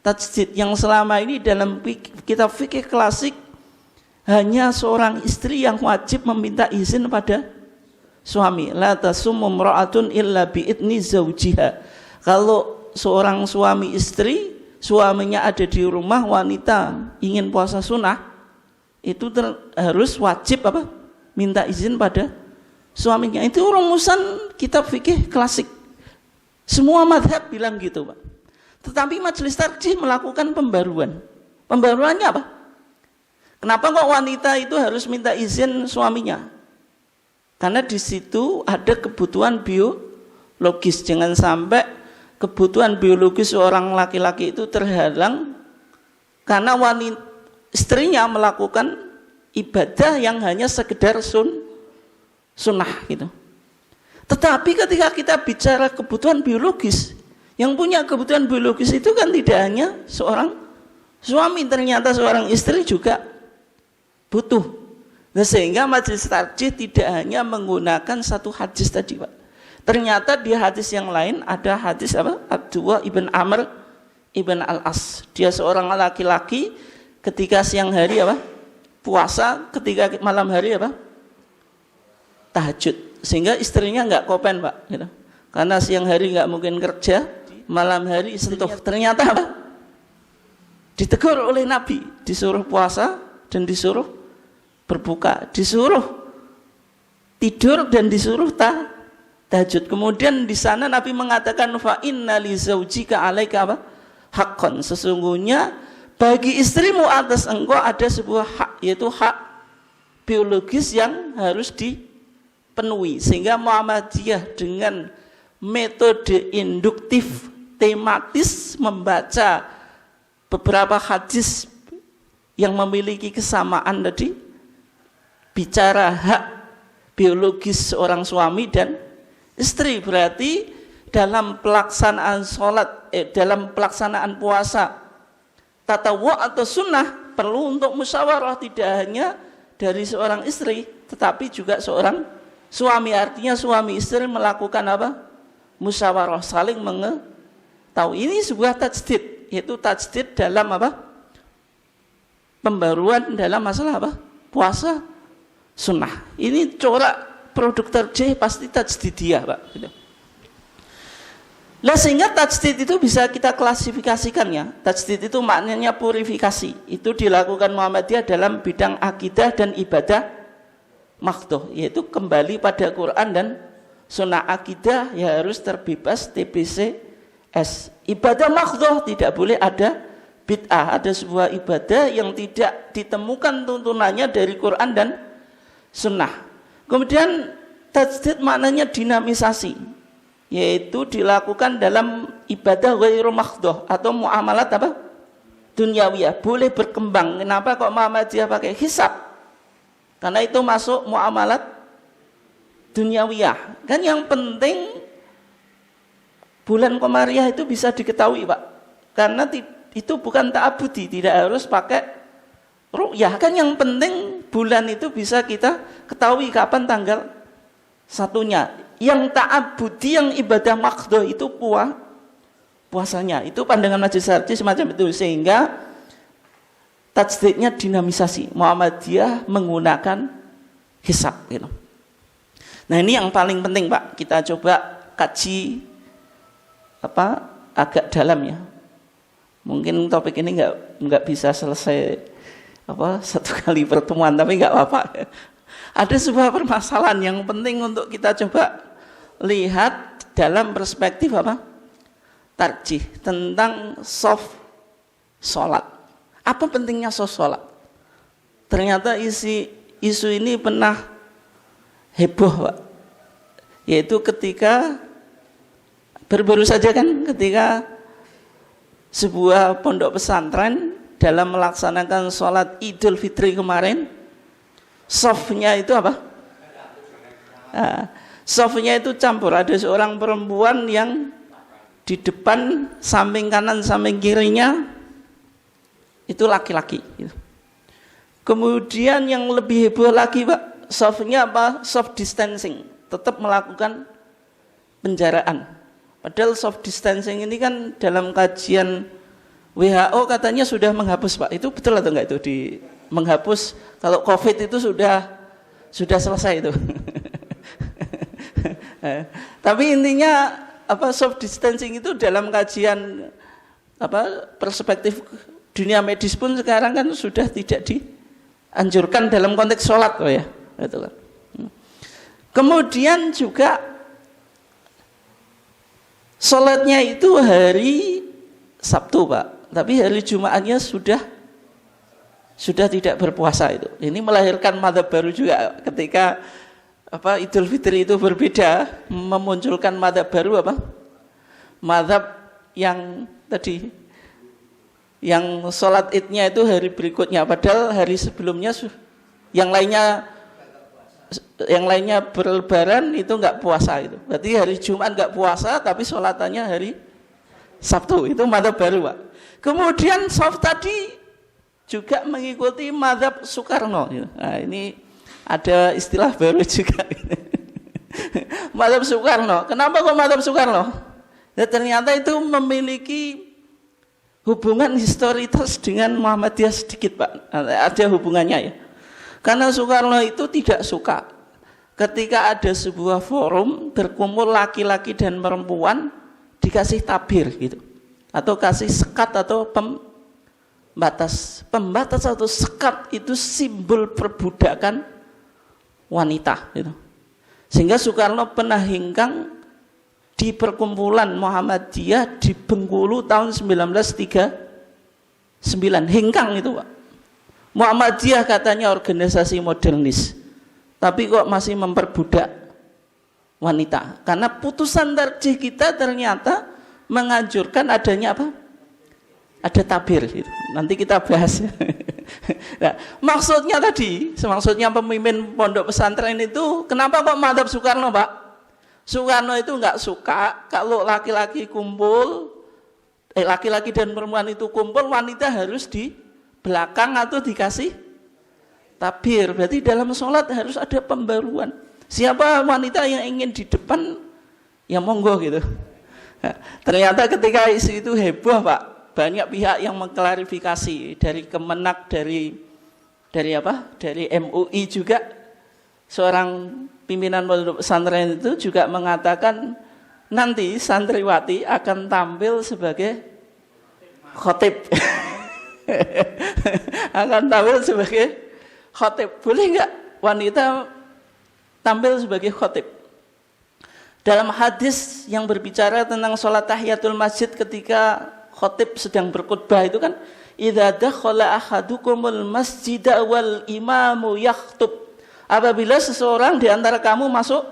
Tajdid. Yang selama ini dalam kitab fikih klasik hanya seorang istri yang wajib meminta izin pada suami. La tasummu imra'atun illa bi'idni zaujiha. Kalau seorang suami istri, suaminya ada di rumah, wanita ingin puasa sunnah, itu harus wajib apa? Minta izin pada suaminya. Itu rumusan kitab fikih klasik. Semua madhab bilang gitu, Pak. Tetapi majelis tarjih melakukan pembaruan. Pembaruannya apa? Kenapa kok wanita itu harus minta izin suaminya? Karena di situ ada kebutuhan biologis. Jangan sampai kebutuhan biologis seorang laki-laki itu terhalang karena wanita istrinya melakukan ibadah yang hanya sekedar sunnah gitu. Tetapi ketika kita bicara kebutuhan biologis, yang punya kebutuhan biologis itu kan tidak hanya seorang suami, ternyata seorang istri juga butuh. Nah, sehingga majelis tarjih tidak hanya menggunakan satu hadis tadi, Pak. Ternyata di hadis yang lain ada hadis apa? Abdullah ibn Amr ibn al-As. Dia seorang laki-laki ketika siang hari apa? Puasa, ketika malam hari apa? Tahajud. Sehingga istrinya nggak kopen, Pak, gitu. Karena siang hari nggak mungkin kerja, malam hari sentuh. Ternyata apa? Ditegur oleh Nabi, disuruh puasa dan disuruh berbuka, disuruh tidur dan disuruh tahajud. Kemudian di sana Nabi mengatakan fa inna li zaujika alaika apa? Haqqan. Sesungguhnya bagi istrimu atas engkau ada sebuah hak, yaitu hak biologis yang harus dipenuhi. Sehingga Muhammadiyah dengan metode induktif tematis membaca beberapa hadis yang memiliki kesamaan tadi, bicara hak biologis seorang suami dan istri, berarti dalam pelaksanaan sholat, dalam pelaksanaan puasa tatawu atau sunnah perlu untuk musyawarah, tidak hanya dari seorang istri tetapi juga seorang suami. Artinya suami istri melakukan apa? Musyawarah, saling mengetahui. Ini sebuah tajdid, yaitu tajdid dalam apa? Pembaruan dalam masalah apa? Puasa sunnah. Ini corak produk terjeh pasti tajdidiyah, Pak. Gitu. Lah sehingga tajdid itu bisa kita klasifikasikan ya. Tajdid itu maknanya purifikasi. Itu dilakukan Muhammadiyah dalam bidang akidah dan ibadah makhdoh, yaitu kembali pada Quran dan sunnah. Akidah ya harus terbebas TBCS. Ibadah makhdoh tidak boleh ada bid'ah, ada sebuah ibadah yang tidak ditemukan tuntunannya dari Quran dan sunnah. Kemudian tajdid maknanya dinamisasi, yaitu dilakukan dalam ibadah ghairu makhdoh atau muamalat apa? Dunyawiyah, boleh berkembang. Kenapa kok Muhammadiyah pakai hisab? Karena itu masuk muamalat dunyawiyah. Kan yang penting bulan Komariah itu bisa diketahui, Pak. Karena itu bukan ta'abudi, tidak harus pakai ru'yah. Kan yang penting bulan itu bisa kita ketahui kapan tanggal satunya. Yang ta'abudi, yang ibadah makhdoh itu puasanya. Itu pandangan Majelis Syar'i semacam itu. Sehingga tajdidnya dinamisasi. Muhammadiyah menggunakan hisab gitu. Nah ini yang paling penting, Pak. Kita coba kaji agak dalam ya. Mungkin topik ini nggak bisa selesai satu kali pertemuan, tapi nggak apa-apa. Ada sebuah permasalahan yang penting untuk kita coba lihat dalam perspektif tarjih tentang soft sholat. Apa pentingnya soft sholat? Ternyata isu ini pernah heboh, Pak. Yaitu ketika baru-baru saja kan, ketika sebuah pondok pesantren dalam melaksanakan sholat Idul Fitri kemarin, softnya itu apa? Softnya itu campur. Ada seorang perempuan yang di depan, samping kanan, samping kirinya itu laki-laki. Kemudian yang lebih heboh lagi, Pak, softnya apa? Soft distancing, tetap melakukan penjaraan. Padahal soft distancing ini kan dalam kajian WHO katanya sudah menghapus, Pak. Itu betul atau enggak itu menghapus kalau COVID itu sudah selesai itu. Tapi intinya soft distancing itu dalam kajian perspektif dunia medis pun sekarang kan sudah tidak dianjurkan dalam konteks sholat, ya. Itu kan. Kemudian juga sholatnya itu hari Sabtu, Pak, tapi hari Jumatnya sudah tidak berpuasa itu. Ini melahirkan mazhab baru juga ketika Idul Fitri itu berbeda, memunculkan mazhab baru mazhab yang tadi yang sholat idnya itu hari berikutnya, padahal hari sebelumnya yang lainnya berlebaran itu nggak puasa itu. Berarti hari Jumat nggak puasa tapi sholatannya hari Sabtu. Itu mazhab baru, Pak. Kemudian soft tadi juga mengikuti mazhab Soekarno. Nah, ini ada istilah baru juga. Mazhab Soekarno. Kenapa kok mazhab Soekarno? Ya, ternyata itu memiliki hubungan historitas dengan Muhammadiyah sedikit, Pak. Ada hubungannya ya. Karena Soekarno itu tidak suka ketika ada sebuah forum berkumpul laki-laki dan perempuan dikasih tabir gitu, atau kasih sekat atau pembatas atau sekat itu simbol perbudakan wanita gitu. Sehingga Soekarno pernah hengkang di perkumpulan Muhammadiyah di Bengkulu tahun 1939, hengkang itu, Pak. Muhammadiyah katanya organisasi modernis, tapi kok masih memperbudak wanita. Karena putusan tarjih kita ternyata menganjurkan adanya Ada tabir gitu. Nanti kita bahas. Nah, maksudnya pemimpin pondok pesantren itu, kenapa kok madzhab Soekarno, Pak? Soekarno itu nggak suka kalau laki-laki kumpul, laki-laki dan perempuan itu kumpul, wanita harus di belakang atau dikasih tabir. Berarti dalam sholat harus ada pembaruan. Siapa wanita yang ingin di depan, ya monggo gitu. Nah, ternyata ketika isu itu heboh, Pak, banyak pihak yang mengklarifikasi, dari Kemenak, dari MUI juga, seorang pimpinan pondok pesantren itu juga mengatakan nanti santriwati akan tampil sebagai khotib. Akan tampil sebagai khotib. Boleh nggak wanita tampil sebagai khotib? Dalam hadis yang berbicara tentang sholat tahiyatul masjid ketika khotib sedang berkhutbah itu kan, idza dakhala ahadukumul masjida wal imamu yakhtub. Apabila seseorang di antara kamu masuk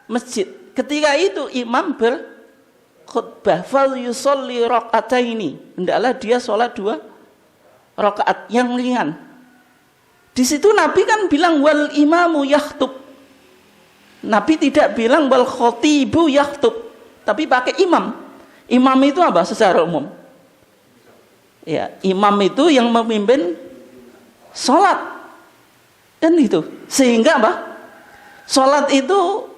masjid, ketika itu imam berkhutbah, fal yusolli rakaataini, hendaklah dia sholat 2 rakaat yang ringan. Di situ Nabi kan bilang wal imamu yakhtub. Nabi tidak bilang wal khotibu yakhtub, tapi pakai imam. Imam itu apa secara umum? Ya, imam itu yang memimpin sholat, kan itu. Sehingga apa? Sholat itu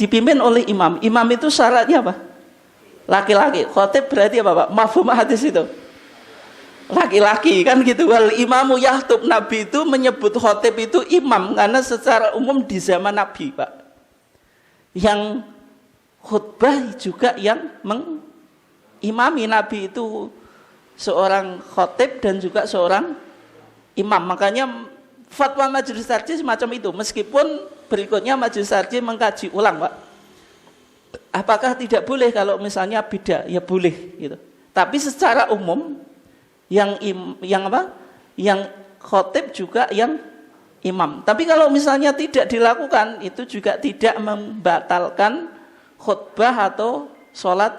dipimpin oleh imam. Imam itu syaratnya apa? Laki-laki. Khotib berarti apa, Pak? Mafhum hadis itu laki-laki, kan gitu. Wal imamu yahtub, Nabi itu menyebut khotib itu imam karena secara umum di zaman Nabi, Pak, yang khutbah juga yang mengimami. Nabi itu seorang khotib dan juga seorang imam. Makanya fatwa majelis tarjih semacam itu. Meskipun berikutnya majelis tarjih mengkaji ulang, Pak, apakah tidak boleh kalau misalnya beda, ya boleh gitu. Tapi secara umum yang khotib juga yang imam. Tapi kalau misalnya tidak dilakukan, itu juga tidak membatalkan khutbah atau sholat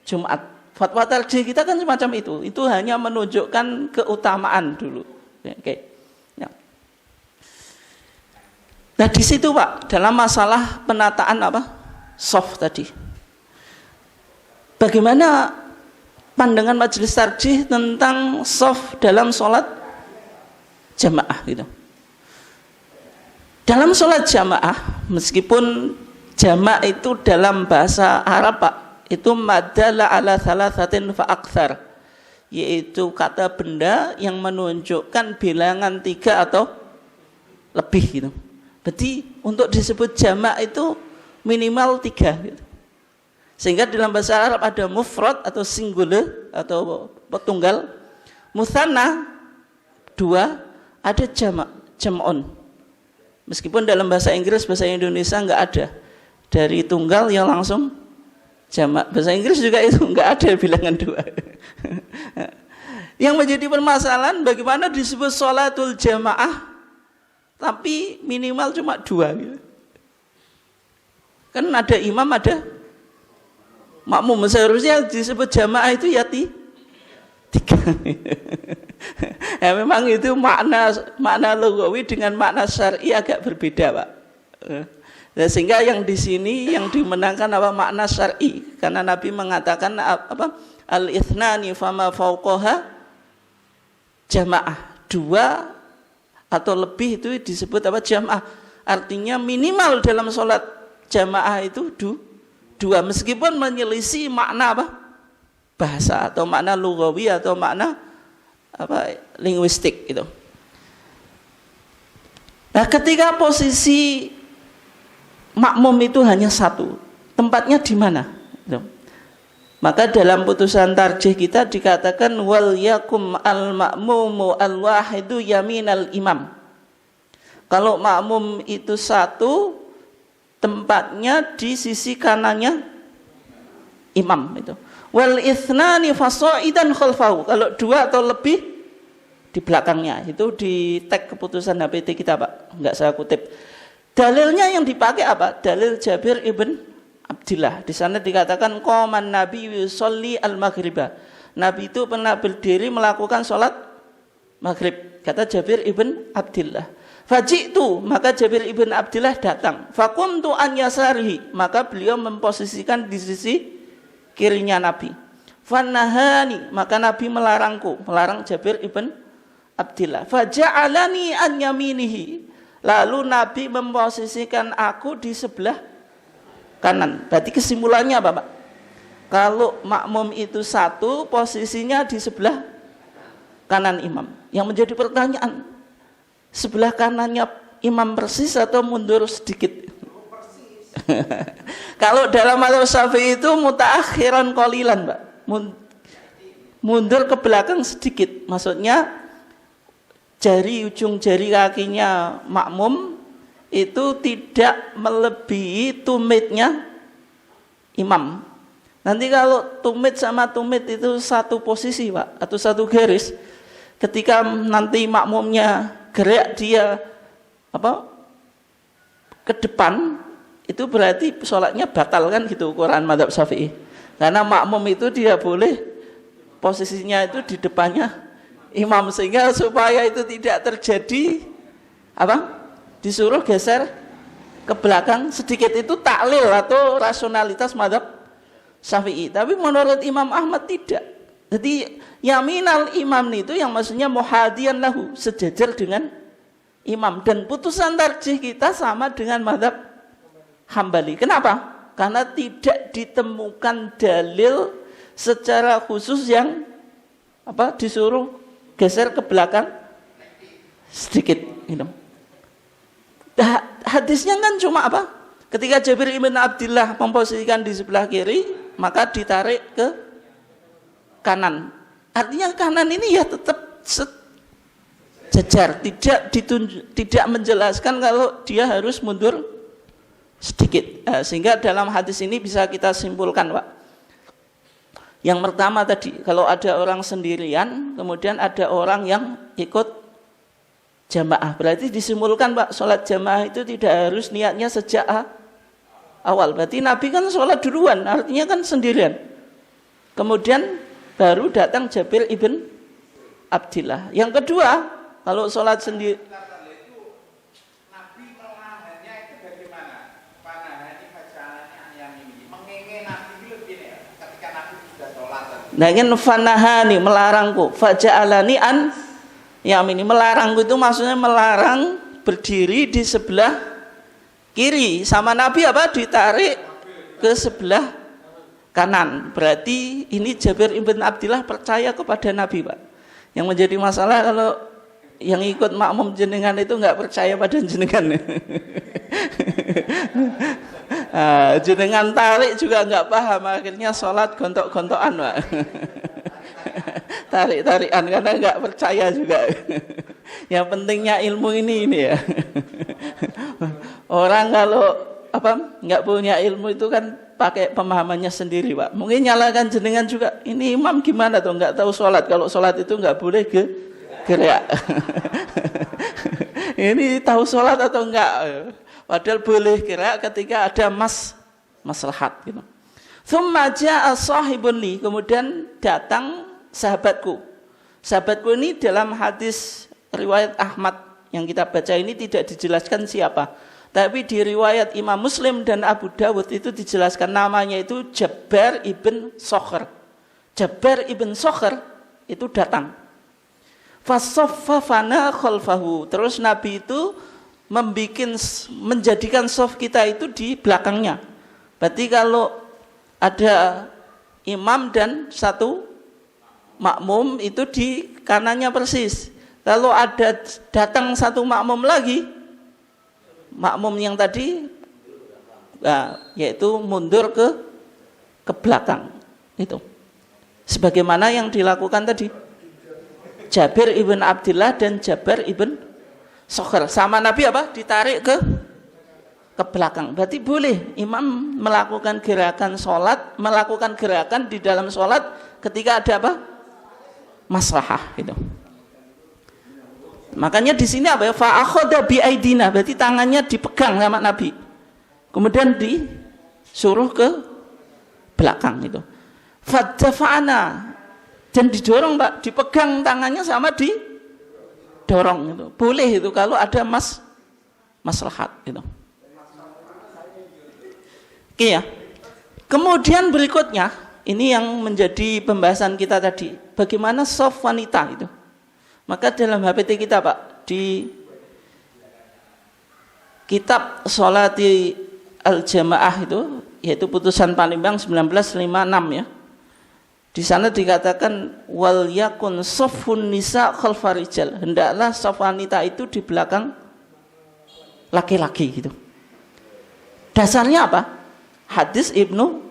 Jumat. Fatwa tarjih kita kan semacam itu. Itu hanya menunjukkan keutamaan dulu. Oke. Ya. Nah di situ, Pak, dalam masalah penataan shaf tadi, bagaimana pandangan majelis tarjih tentang shaf dalam sholat jamaah gitu? Dalam sholat jamaah, meskipun jamak itu dalam bahasa Arab, Pak, itu madalla ala thalathatin fa aktsar, yaitu kata benda yang menunjukkan bilangan 3 atau lebih gitu. Berarti untuk disebut jamak itu minimal 3 gitu. Sehingga dalam bahasa Arab ada mufrad atau singular atau tunggal, mutsanna 2, ada jamak, jam'un. Meskipun dalam bahasa Inggris, bahasa Indonesia enggak ada. Dari tunggal yang langsung jamak. Bahasa Inggris juga itu enggak ada bilangan 2. Yang menjadi permasalahan bagaimana disebut sholatul jamaah tapi minimal cuma 2 gitu. Kan ada imam, ada makmum. Seharusnya disebut jamaah itu ya 3. Ya memang itu makna lugawi dengan makna syar'i agak berbeda, Pak. Nah, sehingga yang di sini yang dimenangkan makna syar'i, karena Nabi mengatakan al-ithnani fama fauqaha jamaah, 2 atau lebih itu disebut jamaah. Artinya minimal dalam sholat jamaah itu 2, meskipun menyelisih makna bahasa atau makna lugawi atau makna linguistik itu. Nah, ketika posisi makmum itu hanya 1, tempatnya di mana? Maka dalam putusan tarjih kita dikatakan wal yakum al makmumu al wahidu yaminal imam. Kalau makmum itu 1, tempatnya di sisi kanannya imam itu. Wal ithnani fasaidan khalfahu. Kalau 2 atau lebih di belakangnya. Itu di tag keputusan HPT kita, Pak. Enggak saya kutip. Dalilnya yang dipakai apa? Dalil Jabir ibn Abdillah. Di sana dikatakan qaman Nabi yusolli al-maghriba. Nabi itu pernah berdiri melakukan sholat maghrib. Kata Jabir ibn Abdillah. Faji'tu, maka Jabir ibn Abdillah datang. Fakuntu an yasarihi, maka beliau memposisikan di sisi kirinya Nabi. Fanahani, maka Nabi melarangku, melarang Jabir ibn Abdillah. Faja'alani an yaminihi, lalu Nabi memposisikan aku di sebelah kanan. Berarti kesimpulannya apa, Pak? Kalau makmum itu satu, posisinya di sebelah kanan imam. Yang menjadi pertanyaan, sebelah kanannya imam persis atau mundur sedikit? Kalau dalam mazhab Syafi'i itu mutaakhiran qalilan, Pak. Mundur ke belakang sedikit. Maksudnya ujung jari kakinya makmum itu tidak melebihi tumitnya imam. Nanti kalau tumit sama tumit itu satu posisi, Pak, atau satu garis. Ketika nanti makmumnya gerak dia ke depan, itu berarti sholatnya batal kan gitu ukuran mazhab Syafi'i. Karena makmum itu dia boleh posisinya itu di depannya imam, sehingga supaya itu tidak terjadi disuruh geser ke belakang sedikit, itu taklil atau rasionalitas mazhab Syafi'i. Tapi menurut Imam Ahmad tidak. Jadi yaminal imam itu yang maksudnya muhadiyan lahu, sejajar dengan imam, dan putusan tarjih kita sama dengan mazhab Hambali. Kenapa? Karena tidak ditemukan dalil secara khusus yang disuruh geser ke belakang sedikit gitu. Hadisnya kan cuma ketika Jabir ibn Abdillah memposisikan di sebelah kiri, maka ditarik ke kanan. Artinya kanan ini ya tetap sejajar, tidak menjelaskan kalau dia harus mundur sedikit. Sehingga dalam hadis ini bisa kita simpulkan, Pak. Yang pertama tadi, kalau ada orang sendirian, kemudian ada orang yang ikut jamaah, berarti disimpulkan, Pak, sholat jamaah itu tidak harus niatnya sejak awal. Berarti Nabi kan sholat duluan, artinya kan sendirian. Kemudian baru datang Jabir ibn Abdillah. Yang kedua, kalau sholat sendiri, nah ingin fanahani, melarangku, faja'alani an yamini, melarangku itu maksudnya melarang berdiri di sebelah kiri, sama Nabi ditarik ke sebelah kanan. Berarti ini Jabir ibn Abdillah percaya kepada Nabi, Pak. Yang menjadi masalah kalau yang ikut makmum jenengan itu nggak percaya pada jenengan. Jenengan tarik juga nggak paham, akhirnya sholat gontok-gontokan, Pak. Tarik-tarikan karena nggak percaya juga. Yang pentingnya ilmu ini ya. Orang kalau nggak punya ilmu itu kan pakai pemahamannya sendiri, Pak. Mungkin nyalakan jenengan juga, ini imam gimana tuh nggak tahu sholat, kalau sholat itu nggak boleh gerak. Ini tahu sholat atau enggak? Padahal boleh gerak ketika ada maslahat gitu. Tsumma jaa sahibun li, kemudian datang sahabatku. Sahabatku ini dalam hadis riwayat Ahmad yang kita baca ini tidak dijelaskan siapa. Tapi di riwayat Imam Muslim dan Abu Dawud itu dijelaskan namanya itu Jabbar ibn Sokhr. Jabbar ibn Sokhr itu datang. Fasaffafana khalfahu. Terus Nabi itu menjadikan saf kita itu di belakangnya. Berarti kalau ada imam dan satu makmum itu di kanannya persis. Kalau ada datang satu makmum lagi, makmum yang tadi yaitu mundur ke belakang. Itu sebagaimana yang dilakukan tadi Jabir ibn Abdillah dan Jabir ibn Sokhr, sama Nabi ditarik ke belakang. Berarti boleh imam melakukan gerakan sholat, melakukan gerakan di dalam sholat ketika ada maslahah gitu. Makanya di sini fa akhadha bi aidina, berarti tangannya dipegang sama Nabi, kemudian disuruh ke belakang itu. Fadafa'ana, dan didorong, Pak, dipegang tangannya sama dorong itu. Boleh itu kalau ada maslahat itu. Oke ya. Kemudian berikutnya, ini yang menjadi pembahasan kita tadi. Bagaimana soft wanita itu? Maka dalam HPT kita Pak, di kitab Sholati Al-Jamaah itu, yaitu putusan Palembang 1956 ya. Di sana dikatakan wal yakun safun nisa khalfa rijal. Hendaklah saf wanita itu di belakang laki-laki gitu. Dasarnya apa? Hadis Ibnu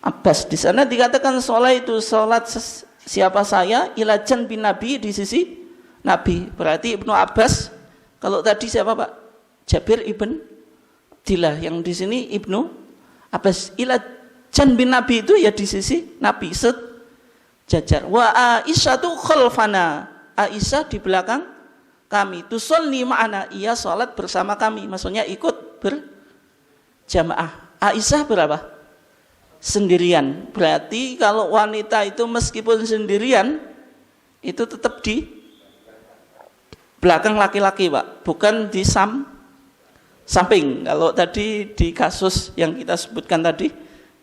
Abbas. Di sana dikatakan sholat itu sholat siapa saya ilajan bin Nabi di sisi Nabi. Berarti Ibnu Abbas, kalau tadi siapa Pak? Jabir ibn Abdillah, yang di sini Ibnu Abbas. Ilajan bin Nabi itu ya di sisi Nabi sejajar. Wa Aisyah tu khalfana. Aisyah di belakang kami. Tusolli ma'ana, ia sholat bersama kami. Maksudnya ikut berjamaah. Aisyah berapa? Sendirian. Berarti kalau wanita itu meskipun sendirian itu tetap di belakang laki-laki Pak, bukan di samping. Kalau tadi di kasus yang kita sebutkan tadi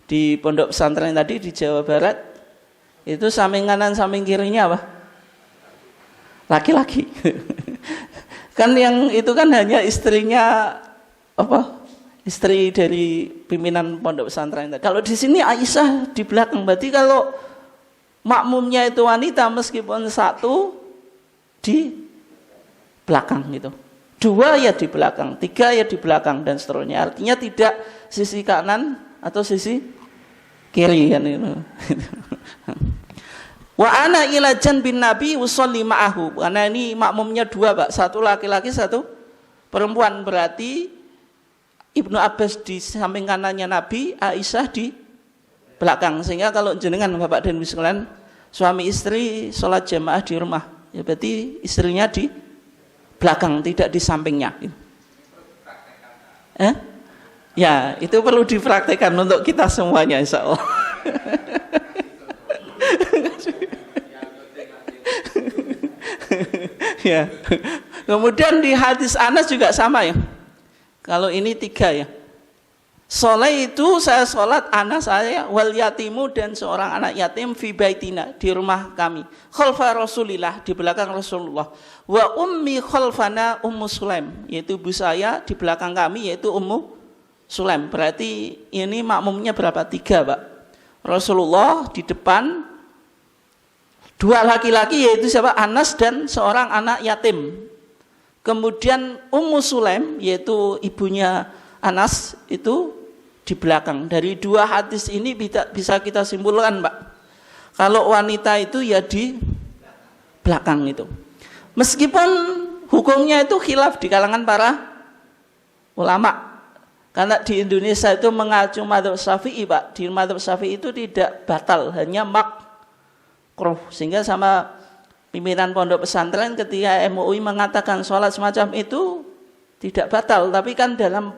di pondok pesantren tadi di Jawa Barat, itu samping kanan samping kirinya apa? Laki-laki. Kan yang itu kan hanya istrinya apa? Istri dari pimpinan pondok pesantren. Kalau di sini Aisyah di belakang, berarti kalau makmumnya itu wanita meskipun satu di belakang gitu. Dua ya di belakang, tiga ya di belakang dan seterusnya. Artinya tidak sisi kanan atau sisi kiri kan itu. Wa ana ilajan bin Nabi usolli ma'ahu. Karena ini makmumnya dua Pak, satu laki-laki satu perempuan, berarti Ibnu Abbas di samping kanannya Nabi, Aisyah di belakang. Sehingga kalau jenengan Bapak dan Ibu sekalian suami istri sholat jamaah di rumah, ya berarti istrinya di belakang, tidak di sampingnya. Ya, itu perlu dipraktekkan untuk kita semuanya insya Allah. Ya. Kemudian di hadis Anas juga sama ya. Kalau ini tiga ya. Sholat itu saya sholat anak saya wal yatimu dan seorang anak yatim fi baitina di rumah kami. Khalfa Rasulillah di belakang Rasulullah. Wa ummi khalfana Ummu Sulaim, yaitu ibu saya di belakang kami yaitu Ummu Sulaim. Berarti ini makmumnya berapa? Tiga Pak. Rasulullah di depan, dua laki-laki yaitu siapa? Anas dan seorang anak yatim. Kemudian Ummu Sulaim yaitu ibunya Anas itu di belakang. Dari dua hadis ini bisa kita simpulkan Pak, kalau wanita itu ya di belakang itu. Meskipun hukumnya itu khilaf di kalangan para ulama. Karena di Indonesia itu mengacu madzhab Syafi'i Pak. Di madzhab Syafi'i itu tidak batal, hanya makruh. Sehingga sama pimpinan pondok pesantren ketika MUI mengatakan sholat semacam itu tidak batal, tapi kan dalam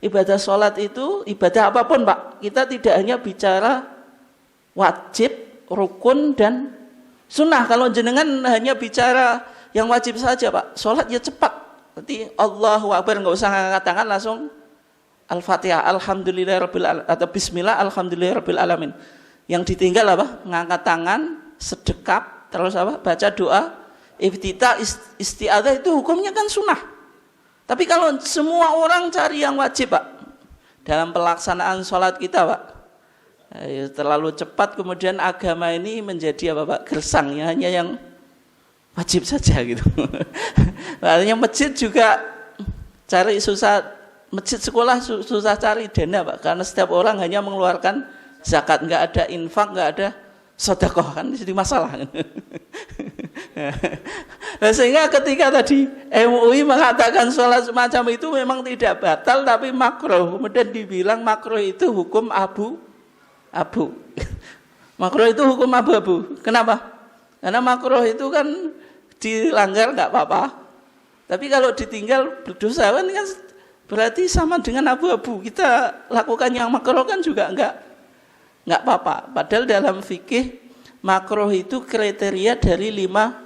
ibadah sholat itu ibadah apapun Pak, kita tidak hanya bicara wajib, rukun dan sunnah. Kalau jenengan hanya bicara yang wajib saja Pak, sholat ya cepat, berarti Allahu Akbar nggak usah ngangkat tangan, langsung Al-Fatihah, Alhamdulillahirabbil alamin atau Bismillah, Alhamdulillahirabbil alamin. Yang ditinggal apa? Ngangkat tangan, sedekap, terus apa? Baca doa, iftitah, isti'adzah, itu hukumnya kan sunnah. Tapi kalau semua orang cari yang wajib Pak, dalam pelaksanaan sholat kita Pak, terlalu cepat, kemudian agama ini menjadi apa Pak? Gersang, ya hanya yang wajib saja gitu. Artinya masjid juga cari susah, masjid sekolah susah cari dana Pak, karena setiap orang hanya mengeluarkan zakat, nggak ada infak, nggak ada sedekah, kan jadi masalah. Nah, sehingga ketika tadi MUI mengatakan sholat semacam itu memang tidak batal tapi makruh, kemudian dibilang makruh itu hukum abu-abu. Makruh itu hukum abu-abu. Kenapa? Karena makruh itu kan dilanggar nggak apa-apa, tapi kalau ditinggal berdosa kan berarti sama dengan abu-abu. Kita lakukan yang makruh kan juga nggak apa-apa. Padahal dalam fikih makruh itu kriteria dari 5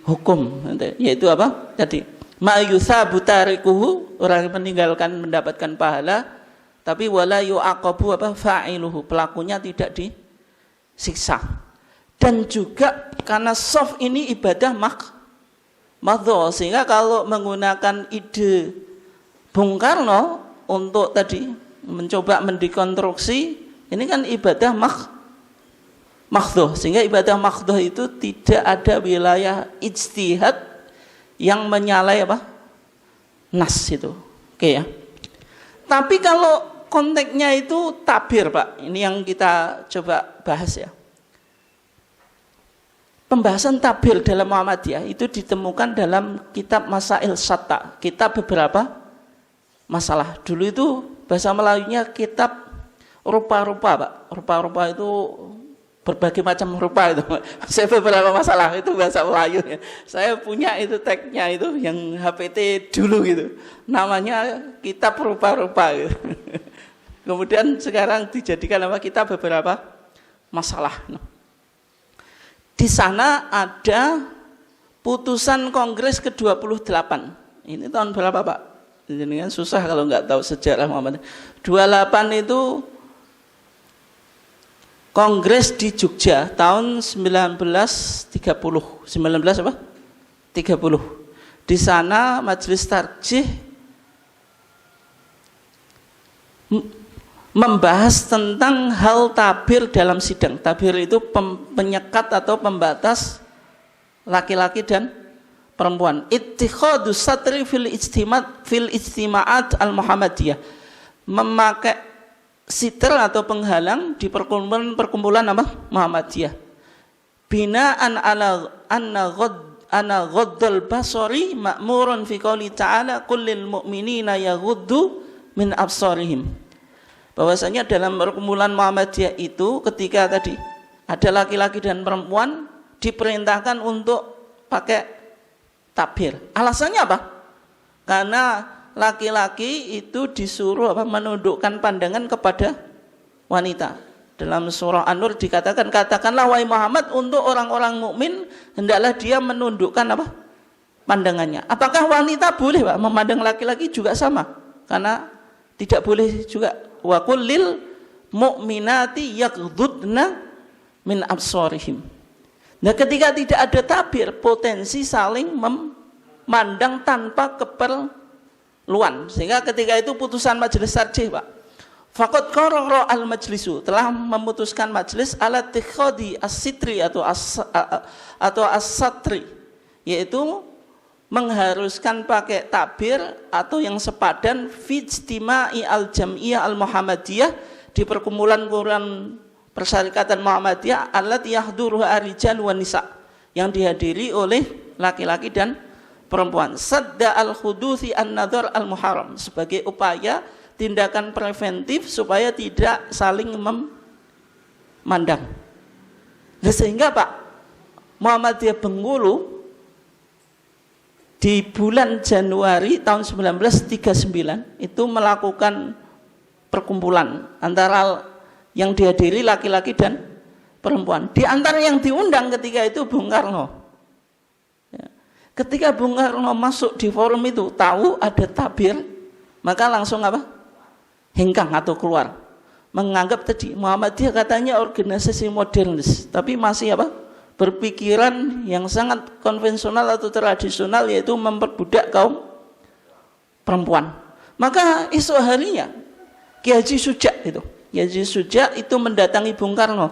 hukum, yaitu apa? Tadi ma'yutsabu tarikuhu, orang yang meninggalkan mendapatkan pahala, tapi wala yu'aqabu apa? Fa'iluhu, pelakunya tidak disiksa. Dan juga karena soft ini ibadah madho, sehingga kalau menggunakan ide Bung Karno untuk tadi mencoba mendekonstruksi, ini kan ibadah makhdhoh, sehingga ibadah makhdhoh itu tidak ada wilayah ijtihad yang menyalahi apa? Nas itu. Oke ya. Tapi kalau konteksnya itu tabir, Pak. Ini yang kita coba bahas ya. Pembahasan tabir dalam Muhammadiyah itu ditemukan dalam kitab Masail Syatta, kitab beberapa masalah. Dulu itu bahasa Melayunya kitab rupa-rupa, Pak. Rupa-rupa itu berbagai macam rupa itu. Saya beberapa masalah itu bahasa Melayu ya. Saya punya itu tagnya itu yang HPT dulu gitu. Namanya kitab rupa-rupa gitu. Kemudian sekarang dijadikan apa? Kitab beberapa masalah. Di sana ada putusan Kongres ke-28. Ini tahun berapa, Pak? Ini kan susah kalau nggak tahu sejarah Muhammadiyah. 28 itu Kongres di Jogja tahun 1930. 19 apa? 30. Di sana Majelis Tarjih membahas tentang hal tabir dalam sidang. Tabir itu penyekat atau pembatas laki-laki dan perempuan. Ittikhadus satri fil ijtima'at al-Muhammadiyah. Memakai siter atau penghalang di perkumpulan apa? Muhammadiyah. Binaan ala anna ghaddal basari ma'murun fi qouli ta'ala kullil mu'minina yaghuddu min absarihim. Bahwasanya dalam perkumpulan Muhammadiyah itu ketika tadi ada laki-laki dan perempuan diperintahkan untuk pakai tabir. Alasannya apa? Karena laki-laki itu disuruh apa? Menundukkan pandangan kepada wanita. Dalam surah An-Nur dikatakan, katakanlah wahai Muhammad untuk orang-orang mukmin hendaklah dia menundukkan apa? Pandangannya. Apakah wanita boleh, Pak, memandang laki-laki juga sama? Karena tidak boleh juga. Wa kullil mu'minati yaghdudna min absarihim. Nah, ketika tidak ada tabir, potensi saling memandang tanpa keperluan. Sehingga ketika itu putusan Majelis Tarjih, Pak. Faqad qarara al-majlisu, telah memutuskan majelis ala tikhadi as-sitri atau as-satri, yaitu mengharuskan pakai tabir atau yang sepadan fi ijtima'i al-jam'iyah al-Muhammadiyah, di perkumpulan persyarikatan Muhammadiyah allati yahduruha ar-rijal wan nisa, yang dihadiri oleh laki-laki dan perempuan. Sadda al-huduthi an-nadhar al-muharram, sebagai upaya tindakan preventif supaya tidak saling memandang. Nah, sehingga Pak, Muhammadiyah Bengkulu di bulan Januari tahun 1939 itu melakukan perkumpulan antara yang dihadiri laki-laki dan perempuan. Di antara yang diundang ketika itu Bung Karno. Ketika Bung Karno masuk di forum itu, tahu ada tabir, maka langsung apa? Hengkang atau keluar. Menganggap tadi Muhammadiyah katanya organisasi modernis, tapi masih apa? Berpikiran yang sangat konvensional atau tradisional, yaitu memperbudak kaum perempuan. Maka esok harinya Ki Haji Sujak itu mendatangi Bung Karno.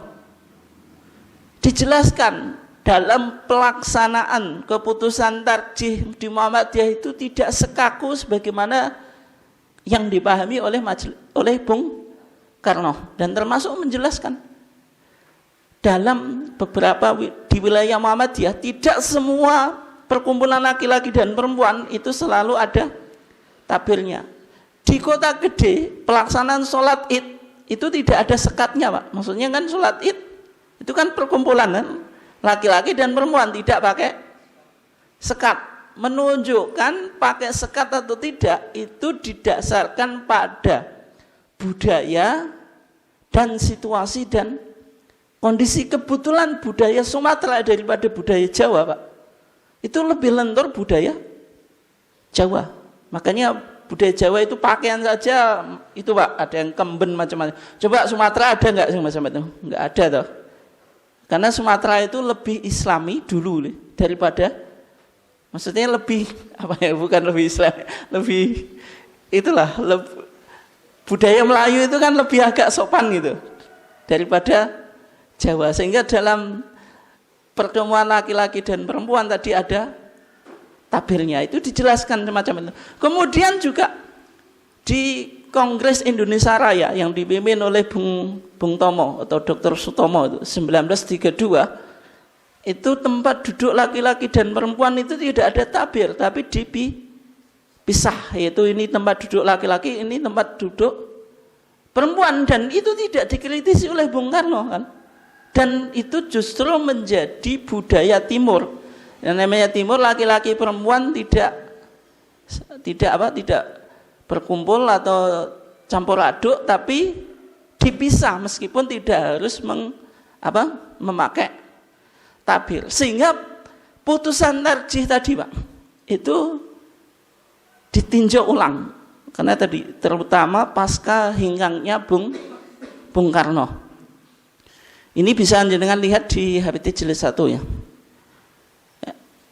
Dijelaskan dalam pelaksanaan keputusan tarjih di Muhammadiyah itu tidak sekaku sebagaimana yang dipahami oleh Bung Karno, dan termasuk menjelaskan dalam beberapa di wilayah Muhammadiyah tidak semua perkumpulan laki-laki dan perempuan itu selalu ada tabirnya. Di kota gede pelaksanaan sholat id itu tidak ada sekatnya, Pak. Maksudnya kan sholat id itu kan perkumpulan kan, laki-laki dan perempuan, tidak pakai sekat. Menunjukkan pakai sekat atau tidak itu didasarkan pada budaya dan situasi dan kondisi. Kebetulan budaya Sumatera daripada budaya Jawa, Pak. itu lebih lentur budaya Jawa. Makanya budaya Jawa itu pakaian saja itu Pak, ada yang kemben macam-macam. Coba Sumatera ada nggak sih macam itu? Nggak ada toh. Karena Sumatera itu lebih Islami dulu daripada, maksudnya lebih apa ya? Bukan lebih Islam, lebih itulah budaya Melayu itu kan lebih agak sopan gitu daripada Jawa. Sehingga dalam pertemuan laki-laki dan perempuan tadi ada tabirnya, itu dijelaskan semacam itu. Kemudian juga di Kongres Indonesia Raya yang dipimpin oleh Bung Tomo atau Dr. Sutomo itu 1932, itu tempat duduk laki-laki dan perempuan itu tidak ada tabir, tapi dipisah, yaitu ini tempat duduk laki-laki, ini tempat duduk perempuan, dan itu tidak dikritisi oleh Bung Karno kan. Dan itu justru menjadi budaya Timur. Yang namanya Timur, laki-laki perempuan tidak berkumpul atau campur aduk, tapi dipisah meskipun tidak harus memakai tabir. Sehingga putusan tarjih tadi Pak itu ditinjau ulang karena tadi terutama pasca hinggangnya Bung Karno. Ini bisa jenengan lihat di HPT jilid 1 ya.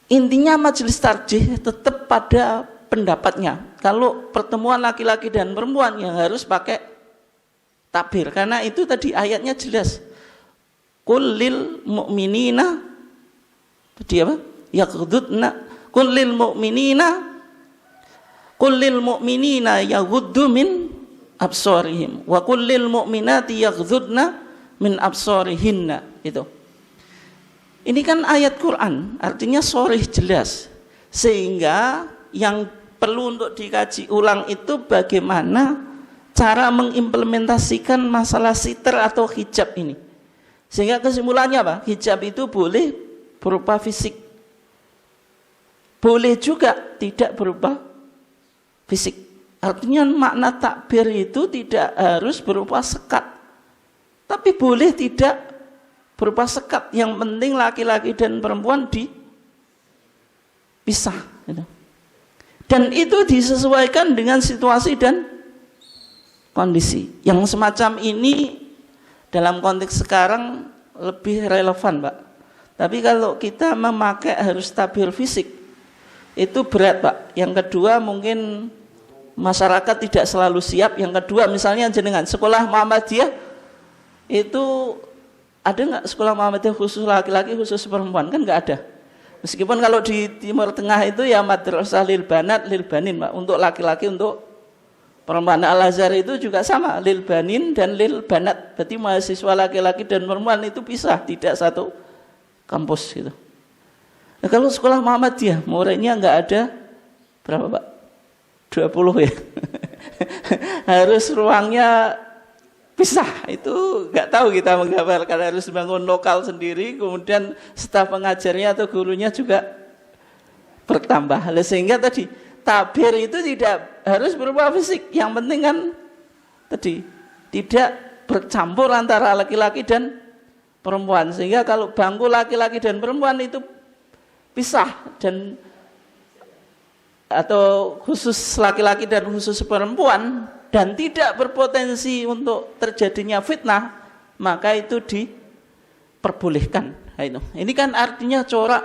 Intinya majelis tarjih tetap pada pendapatnya kalau pertemuan laki-laki dan perempuan yang harus pakai tabir, karena itu tadi ayatnya jelas, qul lil mu'minina tadi apa? Yaghudduna qul lil mu'minina yaghuddu min absarihim wa qul lil mu'minati yaghuddna min absarihinna. Itu ini kan ayat Quran, artinya sharih jelas. Sehingga yang perlu untuk dikaji ulang itu bagaimana cara mengimplementasikan masalah siter atau hijab ini. Sehingga kesimpulannya apa? Hijab itu boleh berupa fisik, boleh juga tidak berupa fisik. Artinya makna takbir itu tidak harus berupa sekat, tapi boleh tidak berupa sekat, yang penting laki-laki dan perempuan dipisah gitu. Dan itu disesuaikan dengan situasi dan kondisi. Yang semacam ini dalam konteks sekarang lebih relevan Pak. Tapi kalau kita memakai harus tabir fisik itu berat Pak. Yang kedua mungkin masyarakat tidak selalu siap. Yang kedua misalnya jenengan sekolah Muhammadiyah itu ada nggak sekolah Muhammadiyah khusus laki-laki khusus perempuan? Kan nggak ada. Meskipun kalau di Timur Tengah itu ya madrasah lil banat lil banin Pak, untuk laki-laki untuk perempuan. Al-Azhar itu juga sama, lil banin dan lil banat. Berarti mahasiswa laki-laki dan perempuan itu pisah, tidak satu kampus gitu. Nah, kalau sekolah Muhammadiyah muridnya nggak ada berapa Pak? 20 ya. Harus ruangnya pisah, itu nggak tahu kita menggambarkan, harus bangun lokal sendiri, kemudian staf pengajarnya atau gurunya juga bertambah. Sehingga tadi tabir itu tidak harus berupa fisik, yang penting kan tadi tidak bercampur antara laki-laki dan perempuan. Sehingga kalau bangku laki-laki dan perempuan itu pisah dan atau khusus laki-laki dan khusus perempuan dan tidak berpotensi untuk terjadinya fitnah, maka itu diperbolehkan. Ini kan artinya corak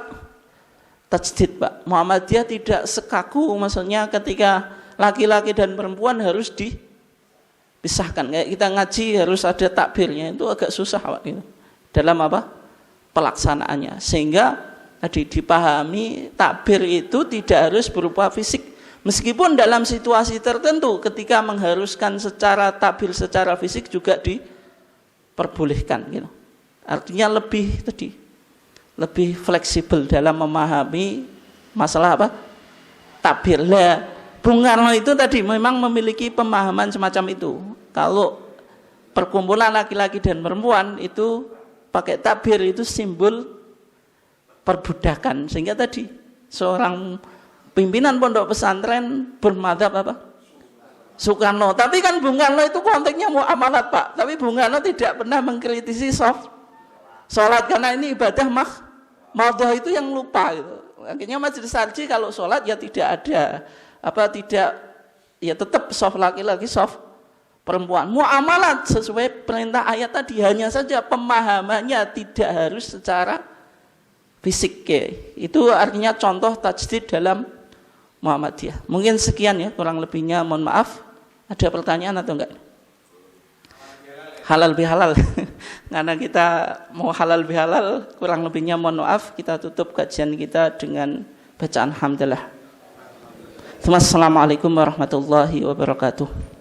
tajdid Pak. Muhammadiyah tidak sekaku, maksudnya ketika laki-laki dan perempuan harus dipisahkan. Kayak kita ngaji harus ada takbirnya, itu agak susah Pak gitu. Dalam apa? Pelaksanaannya. Sehingga tadi dipahami takbir itu tidak harus berupa fisik. Meskipun dalam situasi tertentu ketika mengharuskan secara takbir secara fisik juga diperbolehkan gitu. Artinya lebih fleksibel dalam memahami masalah apa? Takbir. Lah, Bung Karno itu tadi memang memiliki pemahaman semacam itu. Kalau perkumpulan laki-laki dan perempuan itu pakai takbir itu simbol perbudakan. Sehingga tadi seorang pimpinan pondok pesantren bermadzhab apa? Soekarno. Tapi kan Bung Karno itu konteksnya muamalat Pak. Tapi Bung Karno tidak pernah mengkritisi sholat karena ini ibadah madhah itu yang lupa gitu. Akhirnya majelis tarjih kalau sholat ya tidak ada ya tetap soft laki-laki, soft perempuan. Muamalat sesuai perintah ayat tadi, hanya saja pemahamannya tidak harus secara fisik. Itu artinya contoh tajdid dalam Muhammadiyah. Mungkin sekian ya, kurang lebihnya mohon maaf. Ada pertanyaan atau enggak? Halal bihalal. Karena kita mau halal bihalal, kurang lebihnya mohon maaf. Kita tutup kajian kita dengan bacaan hamdalah. Assalamualaikum warahmatullahi wabarakatuh.